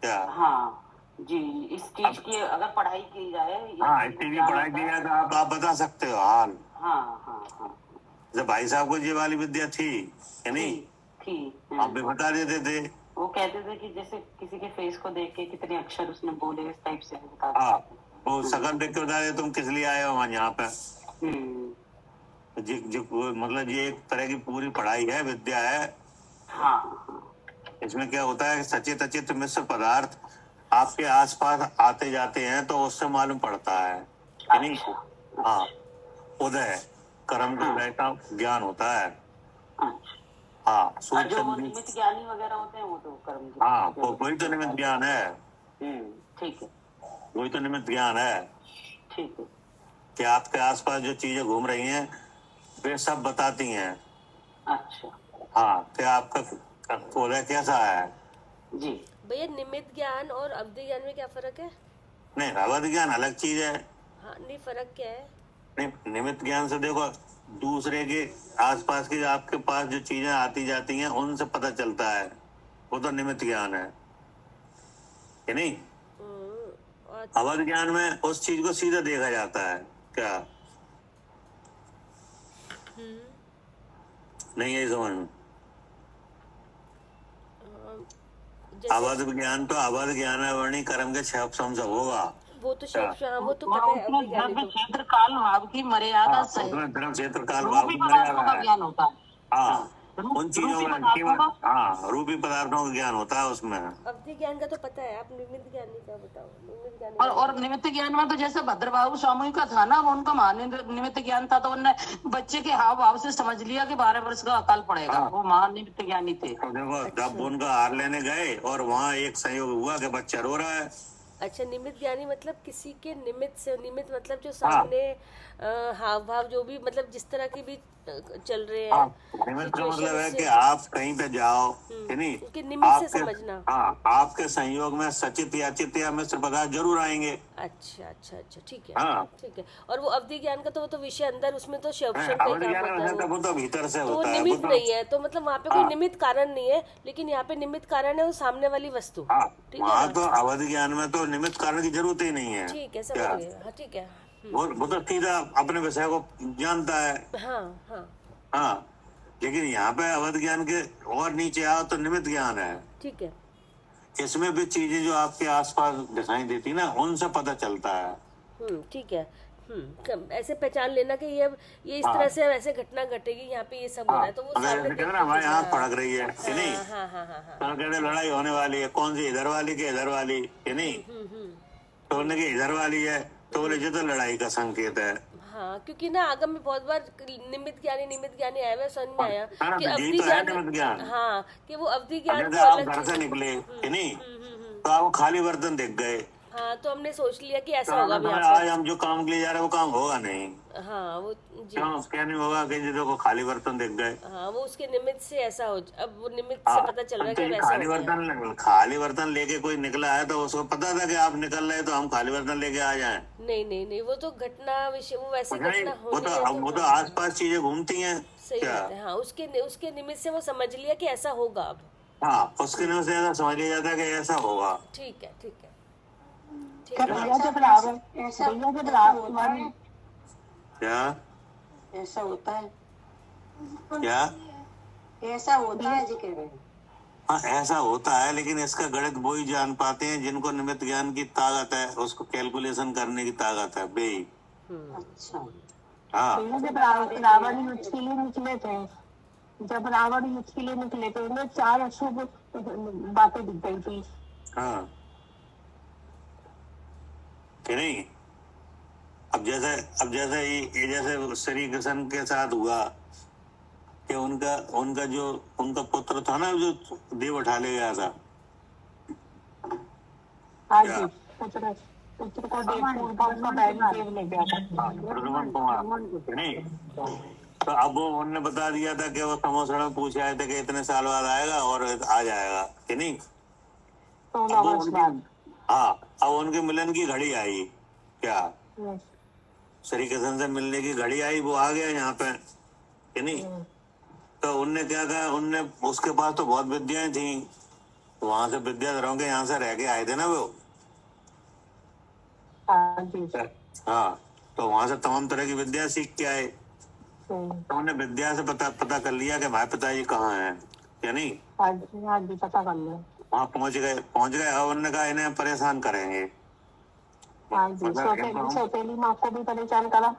[SPEAKER 3] क्या
[SPEAKER 2] हाँ जी, इस चीज की अगर पढ़ाई की जाए।
[SPEAKER 3] हाँ, इतनी भी पढ़ाई की जाए तो आप बता सकते हो हाल।
[SPEAKER 2] हाँ
[SPEAKER 3] जब भाई साहब को ये वाली विद्या थी कि नहीं,
[SPEAKER 2] थी।
[SPEAKER 3] आप भी बता देते थे।
[SPEAKER 2] वो कहते थे कि जैसे किसी के फेस को देख के कितने अक्षर उसने बोले, इस टाइप से बता।
[SPEAKER 3] हाँ, वो शकल देख के बता दे तुम किस लिए आए हो यहाँ पे। मतलब ये एक तरह की पूरी पढ़ाई है, विद्या है।
[SPEAKER 2] हाँ।
[SPEAKER 3] इसमें क्या होता है, सचेत अचित मिश्र पदार्थ आपके आसपास आते जाते हैं तो उससे मालूम पड़ता है कि नहीं। हाँ, उदय कर्म का उदय का ज्ञान होता है। हाँ,
[SPEAKER 2] जो निमित्त ज्ञानी वगैरह होते हैं वो तो कर्म।
[SPEAKER 3] हाँ, कोई तो निमित्त ज्ञान है।
[SPEAKER 2] ठीक है,
[SPEAKER 3] वही तो निमित्त ज्ञान है।
[SPEAKER 2] ठीक है
[SPEAKER 3] कि आपके आसपास जो चीजें घूम रही हैं वे सब बताती हैं।
[SPEAKER 2] अच्छा।
[SPEAKER 3] हाँ, कि आपका उदय कैसा है
[SPEAKER 2] जी।
[SPEAKER 1] भैया निमित्त ज्ञान और अवधि ज्ञान में क्या फर्क है?
[SPEAKER 3] नहीं, अवधि ज्ञान अलग चीज है।
[SPEAKER 1] हाँ नहीं, फर्क क्या है?
[SPEAKER 3] नहीं, निमित्त ज्ञान से देखो दूसरे के आसपास की आपके पास जो चीजें आती जाती हैं उनसे पता चलता है, वो तो निमित्त ज्ञान है कि नहीं। अवधि ज्ञान में उस चीज को सीधा देखा जाता है। क्या नहीं, यही समझ में?
[SPEAKER 1] जैसे
[SPEAKER 3] अवध ज्ञान तो अवध ज्ञान है वर्णी कर्म के 6 उपशम से होगा।
[SPEAKER 1] वो तो शब्द, हाँ वो तो
[SPEAKER 2] और
[SPEAKER 1] पता है
[SPEAKER 2] उसमें
[SPEAKER 1] अवधि ज्ञानी
[SPEAKER 2] द्रव्य
[SPEAKER 1] तो।
[SPEAKER 2] क्षेत्र काल भाव की मर्यादा
[SPEAKER 3] हाँ,
[SPEAKER 2] सहित
[SPEAKER 3] उसमें धर्म क्षेत्र काल भाव
[SPEAKER 2] रूपी
[SPEAKER 3] की
[SPEAKER 2] पदार्थों
[SPEAKER 3] मर्यादा
[SPEAKER 2] का
[SPEAKER 3] है।
[SPEAKER 2] ज्ञान होता है।
[SPEAKER 3] हाँ, उन चीजों
[SPEAKER 2] रूपी
[SPEAKER 3] का
[SPEAKER 2] पदार्थों
[SPEAKER 3] केवल,
[SPEAKER 2] का
[SPEAKER 3] हाँ, रूपी पदार्थों का ज्ञान होता है उसमें।
[SPEAKER 1] अवधि ज्ञान का तो पता है, आप निमित्त ज्ञानी का बताओ। निमित्त ज्ञानी
[SPEAKER 2] और निमित्त ज्ञान में तो जैसे भद्रबाबू स्वामी का था ना, वो उनका महानिमित्त ज्ञान था, तो उनने बच्चे के हाव भाव से समझ लिया कि 12 वर्ष का अकाल पड़ेगा।
[SPEAKER 3] हाँ।
[SPEAKER 2] वो महानिमित्त ज्ञानी थे।
[SPEAKER 3] तो देखो, जब उनका हार लेने गए और वहाँ एक संयोग हुआ कि बच्चा रो रहा है।
[SPEAKER 1] अच्छा, निमित्त ज्ञानी मतलब किसी के निमित्त से, निमित्त मतलब जो सामने हाव भाव जो भी मतलब जिस तरह की भी चल रहे हैं
[SPEAKER 3] निमित्त का
[SPEAKER 1] situation,
[SPEAKER 3] मतलब है
[SPEAKER 1] उससे-
[SPEAKER 3] कि आप कहीं पे जाओ कि नहीं,
[SPEAKER 1] कि निमित्त से समझना।
[SPEAKER 3] हाँ, आपके संयोग में सचित या चित्त या मिश्र पदार्थ जरूर आएंगे।
[SPEAKER 1] अच्छा अच्छा अच्छा, ठीक है।
[SPEAKER 3] हाँ।
[SPEAKER 1] ठीक है। और वो अवधि ज्ञान का तो वो तो विषय अंदर, उसमें तो शब्द का ही
[SPEAKER 3] अवध
[SPEAKER 1] काम
[SPEAKER 3] ज्ञान
[SPEAKER 1] होता
[SPEAKER 3] में
[SPEAKER 1] है
[SPEAKER 3] तो वो तो भीतर से
[SPEAKER 1] तो वो
[SPEAKER 3] होता है।
[SPEAKER 1] निमित्त
[SPEAKER 3] वो
[SPEAKER 1] नहीं है, तो मतलब वहाँ पे कोई
[SPEAKER 3] हाँ।
[SPEAKER 1] निमित्त कारण नहीं है, लेकिन यहाँ पे निमित्त कारण है वो सामने वाली वस्तु।
[SPEAKER 3] हाँ,
[SPEAKER 1] ठीक है
[SPEAKER 3] वहाँ
[SPEAKER 1] ना?
[SPEAKER 3] तो अवध ज्ञान में तो निमित्त कारण की जरूरत ही नहीं है।
[SPEAKER 1] ठीक है, समझ
[SPEAKER 3] क्या?
[SPEAKER 1] गए। हाँ ठीक है।
[SPEAKER 3] वो तो सीधा अपने विषय को जानता है।
[SPEAKER 1] हाँ हाँ
[SPEAKER 3] हाँ, लेकिन यहाँ पे अवध ज्ञान के और नीचे आओ तो निमित्त ज्ञान है।
[SPEAKER 1] ठीक है।
[SPEAKER 3] इसमें भी चीजें जो आपके आसपास दिखाई देती ना, उनसे पता चलता है।
[SPEAKER 1] ठीक है। ऐसे पहचान लेना कि ये इस तरह से ऐसे घटना घटेगी, यहाँ पे ये सब हो रहा है, तो वो
[SPEAKER 3] अगर
[SPEAKER 1] सामने
[SPEAKER 3] ऐसे कहते ना हमारे यहाँ फड़क रही है कि नहीं,
[SPEAKER 1] हाँ हाँ हाँ हाँ
[SPEAKER 3] तो कहते लड़ाई होने वाली है, कौन सी, इधर वाली के इधर वाली कि नहीं, तो उन्होंने की इधर वाली है, तो बोले जो तो लड़ाई का संकेत है।
[SPEAKER 1] हाँ, क्योंकि ना आगम में बहुत बार निमित्त ज्ञानी आया हुआ, समझ में आया
[SPEAKER 3] हाँ,
[SPEAKER 1] कि
[SPEAKER 3] तो
[SPEAKER 1] अवधि
[SPEAKER 3] यही तो है
[SPEAKER 1] ज्ञान।
[SPEAKER 3] निमित्त ज्ञान।
[SPEAKER 1] हाँ, कि वो अवधि ज्ञान
[SPEAKER 3] जैसे
[SPEAKER 1] तो
[SPEAKER 3] आप
[SPEAKER 1] अलग
[SPEAKER 3] घर से
[SPEAKER 1] चीज।
[SPEAKER 3] निकले कि नहीं, तो आपको खाली बर्तन दिख गए,
[SPEAKER 1] हाँ, तो हमने सोच लिया कि ऐसा
[SPEAKER 3] तो
[SPEAKER 1] होगा भी
[SPEAKER 3] हमें
[SPEAKER 1] यहाँ
[SPEAKER 3] आज हम जो काम के लिए जा रहे हैं वो काम होगा नहीं।
[SPEAKER 1] पे। हाँ वो जी।
[SPEAKER 3] क्यों, क्या नहीं होगा कि जिसको को खाली बर्तन दिख गए।
[SPEAKER 1] हाँ, वो उसके निमित्त से ऐसा हो, अब वो निमित्त
[SPEAKER 3] हाँ,
[SPEAKER 1] से पता चल रहा है
[SPEAKER 3] तो
[SPEAKER 1] कि
[SPEAKER 3] ये
[SPEAKER 1] वैसा
[SPEAKER 3] खाली बर्तन लेके कोई निकला है तो उसको पता था कि आप निकल रहे, तो हम खाली बर्तन लेके आ जाएं।
[SPEAKER 1] नहीं, वो तो घटना विषय, वो वैसी
[SPEAKER 3] नहीं,
[SPEAKER 1] घटना
[SPEAKER 3] वो
[SPEAKER 1] होनी है
[SPEAKER 3] तो आसपास चीजें घूमती हैं।
[SPEAKER 1] सही
[SPEAKER 3] क्या?
[SPEAKER 1] बात है। हाँ, उसके निमित्त से वो समझ लिया कि ऐसा होगा अब।
[SPEAKER 3] हाँ, उसके नाम से ऐसा समझ लिया जाता है कि ऐसा होगा।
[SPEAKER 1] ठीक है।
[SPEAKER 4] क्या भैया जब रावण
[SPEAKER 3] क्या
[SPEAKER 7] ऐसा होता है,
[SPEAKER 3] क्या
[SPEAKER 7] ऐसा होता है जी, कह रहे हैं।
[SPEAKER 3] हाँ, ऐसा होता है, लेकिन इसका गणित वो ही जान पाते हैं जिनको निमित्त ज्ञान की ताकत है, उसको कैलकुलेशन करने की ताकत है बे।
[SPEAKER 7] अच्छा,
[SPEAKER 3] हाँ,
[SPEAKER 4] जब रावण युद्ध के लिए निकले थे, जब रावण युद्ध के लिए निकले थे उन्हें 4 अशुभ बातें दिख गई थी।
[SPEAKER 3] हाँ, कि नहीं। अब जैसे ये जैसे श्री कृष्ण के साथ हुआ कि उनका जो उनका पुत्र था ना, जो देव उठा ले गया था।
[SPEAKER 4] हाँ
[SPEAKER 3] क्या?
[SPEAKER 4] जी, पुत्र को देव का बैग देव ले गया था।
[SPEAKER 3] प्रद्युम्न कुमार, कि नहीं। तो अब वो उन्होंने बता दिया था कि वो समोसड़ में पूछ आए थे कि इतने साल बाद आएगा और आ जाएगा कि नहीं।
[SPEAKER 4] 16 वर्ष बाद।
[SPEAKER 3] हाँ, अब उनके मिलन की घड़ी आई। क्या? श्री कृष्ण से मिलने की घड़ी आई, वो आ गया यहाँ पे कि नहीं। तो उनने क्या कहा, उनने उसके पास तो बहुत विद्याएं थी, तो वहां से विद्याधरों के यहाँ से रह के आए थे ना वो।
[SPEAKER 4] हाँ जी।
[SPEAKER 3] हाँ, तो वहां से तमाम तरह की विद्या सीख के आए। तो उन्होंने विद्या से पता कर लिया कि भाई पिताजी कहाँ हैं, या नहीं।
[SPEAKER 4] हाँ जी, पता कर लिया।
[SPEAKER 3] वहाँ पहुंच गए और उन्होंने कहा इन्हें परेशान करेंगे।
[SPEAKER 4] हाँ जी, सौतेली माँ को भी परेशान करा।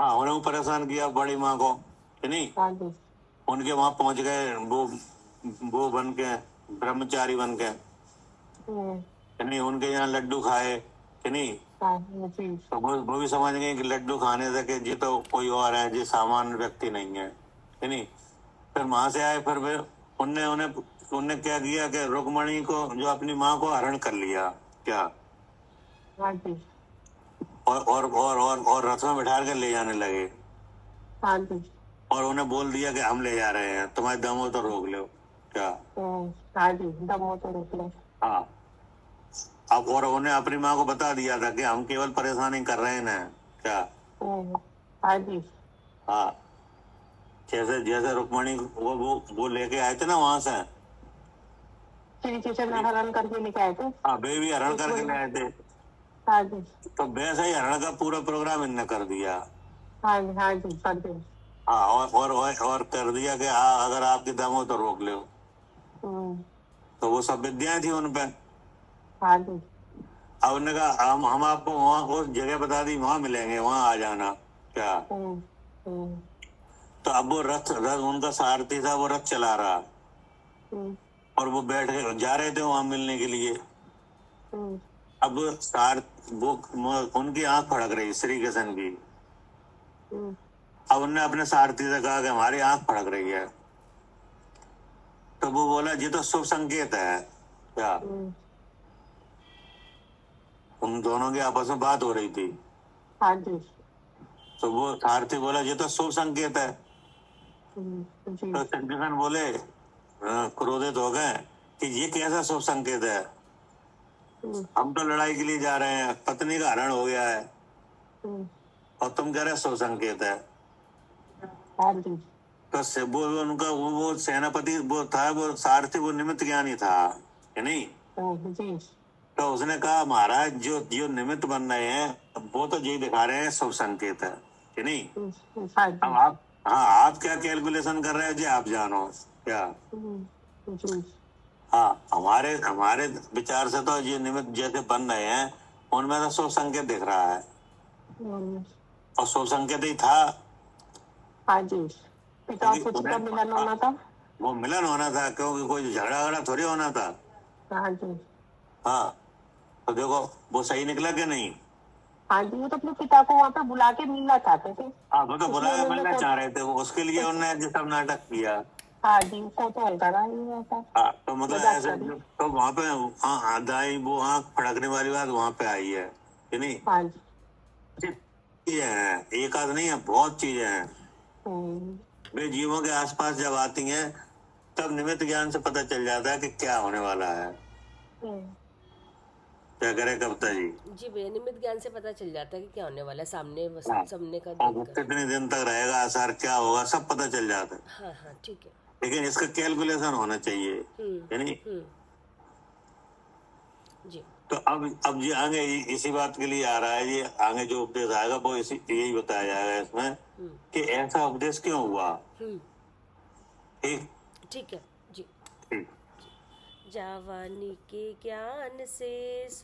[SPEAKER 3] हाँ, उन्हें परेशान किया, बड़ी माँ को, कि नहीं।
[SPEAKER 4] हाँ जी।
[SPEAKER 3] उनके वहां पहुंच गए, वो बन के ब्रह्मचारी बन के, कि नहीं। उनके यहाँ लड्डू खाए, कि नहीं। तो वो भी समझ गए कि लड्डू खाने से कि ये तो कोई और है, ये सामान्य व्यक्ति नहीं है, कि नहीं। फिर वहां से आए, फिर उन्हें क्या किया कि रुक्मणी को, जो अपनी माँ को हरण कर लिया। क्या?
[SPEAKER 4] हाँ जी।
[SPEAKER 3] और रथ में बैठा कर ले जाने लगे।
[SPEAKER 4] हाँ जी।
[SPEAKER 3] और उन्हें बोल दिया कि हम ले जा रहे हैं, तुम्हारे दम हो तो रोक लो। क्या?
[SPEAKER 4] हाँ जी, दम हो तो रोक लो।
[SPEAKER 3] हाँ, अब और उन्हें अपनी माँ को बता दिया था कि हम केवल परेशानी कर रहे हैं। क्या?
[SPEAKER 4] हाँ जी।
[SPEAKER 3] हाँ, जैसे रुक्मणी वो लेके आए थे ना वहां से,
[SPEAKER 4] श्री कृष्ण हरण करके लेके आए थे।
[SPEAKER 3] हाँ, वे भी हरण करके ले आए थे।
[SPEAKER 4] हाँ जी।
[SPEAKER 3] तो वैसे ही हरण का पूरा प्रोग्राम इनने कर दिया।
[SPEAKER 4] हाँ जी, कर दिया।
[SPEAKER 3] हाँ, और कर दिया कि अगर आपकी दम हो तो रोक लो। तो वो सब विद्याएं थी उन पे।
[SPEAKER 4] हाँ जी।
[SPEAKER 3] अब उन्होंने कहा हम आपको वहाँ उस जगह बता दी, वहां मिलेंगे, वहां आ जाना क्या। तो अब वो रथ उनका सारथी था, वो रथ चला रहा और वो बैठ के जा रहे थे वहां मिलने के लिए। अब वो उनकी आंख फड़क रही श्री कृष्ण की। अब उनने अपने सारथी से कहा कि हमारी आंख फड़क रही है। तो वो बोला ये तो शुभ संकेत है क्या। उन दोनों की आपस में बात हो रही थी।
[SPEAKER 4] हाँ जी।
[SPEAKER 3] तो वो सारथी बोला ये तो शुभ संकेत है।
[SPEAKER 4] जी।
[SPEAKER 3] तो श्री कृष्ण बोले क्रोधित हो गए कि ये कैसा शुभ संकेत है, हम तो लड़ाई के लिए जा रहे हैं, पत्नी का हरण हो गया है और तुम कह रहे शुभ संकेत है।
[SPEAKER 4] हाँ जी।
[SPEAKER 3] तो वो उनका वो सेनापति वो था, वो सारथी वो निमित्त ज्ञानी था कि नहीं।
[SPEAKER 4] जी।
[SPEAKER 3] तो उसने कहा महाराज जो जो निमित्त बन रहे हैं वो तो यही दिखा रहे हैं शुभ संकेत है कि नहीं।
[SPEAKER 4] हाँ
[SPEAKER 3] अब आप क्या कैलकुलेशन कर रहे हो जी, आप जानो क्या।
[SPEAKER 4] जी।
[SPEAKER 3] हाँ, हमारे हमारे विचार से तो ये निमित्त जैसे बन रहे हैं उनमें तो शुभ संकेत दिख रहा है और शुभ संकेत ही था।
[SPEAKER 4] हाँ जी। पिता और पुत्र का मिलन होना था।
[SPEAKER 3] वो मिलन होना था, क्योंकि कोई झगड़ा थोड़ी होना था।
[SPEAKER 4] हाँ जी।
[SPEAKER 3] हाँ, तो देखो वो सही निकला कि नहीं।
[SPEAKER 4] हाँ जी, वो तो अपने पिता को वहाँ पे बुला के मिलना चाहते थे।
[SPEAKER 3] हाँ, वो तो बुला के मिलना चाह रहे थे, वो उसके लिए उन्होंने ये सब नाटक किया।
[SPEAKER 4] हाँ जी, को तो हल्का रहा ही ऐसा।
[SPEAKER 3] हाँ, तो मतलब ऐसे तो वहाँ पे दाई वो आँख फड़कने वाली बात वहाँ पे आई है कि नहीं।
[SPEAKER 4] हाँ जी।
[SPEAKER 3] चीजें हैं, एक आध नहीं है, बहुत चीजें हैं। वे जीवों के आसपास जब आती हैं तब निमित्त ज्ञान से पता चल जाता है कि क्या होने वाला है। क्या करे कविता जी।
[SPEAKER 1] जी भैया, निमित्त ज्ञान से पता चल जाता है कि क्या होने वाला है, सामने सामने का
[SPEAKER 3] हाँ,
[SPEAKER 1] देखकर।
[SPEAKER 3] कितने दिन तक रहेगा असर, क्या होगा, सब पता चल जाता है।
[SPEAKER 1] हाँ हाँ ठीक है।
[SPEAKER 3] लेकिन इसका कैलकुलेशन होना चाहिए यानी।
[SPEAKER 1] जी।
[SPEAKER 3] तो अब ये आगे इसी बात के लिए आ रहा है, ये आगे जो उपदेश आएगा वो इसी यही बताया जाएगा इसमें कि ऐसा उपदेश क्यों हुआ। ठीक
[SPEAKER 1] ठीक है जी।
[SPEAKER 3] ठीक।
[SPEAKER 1] जावानी के ज्ञान से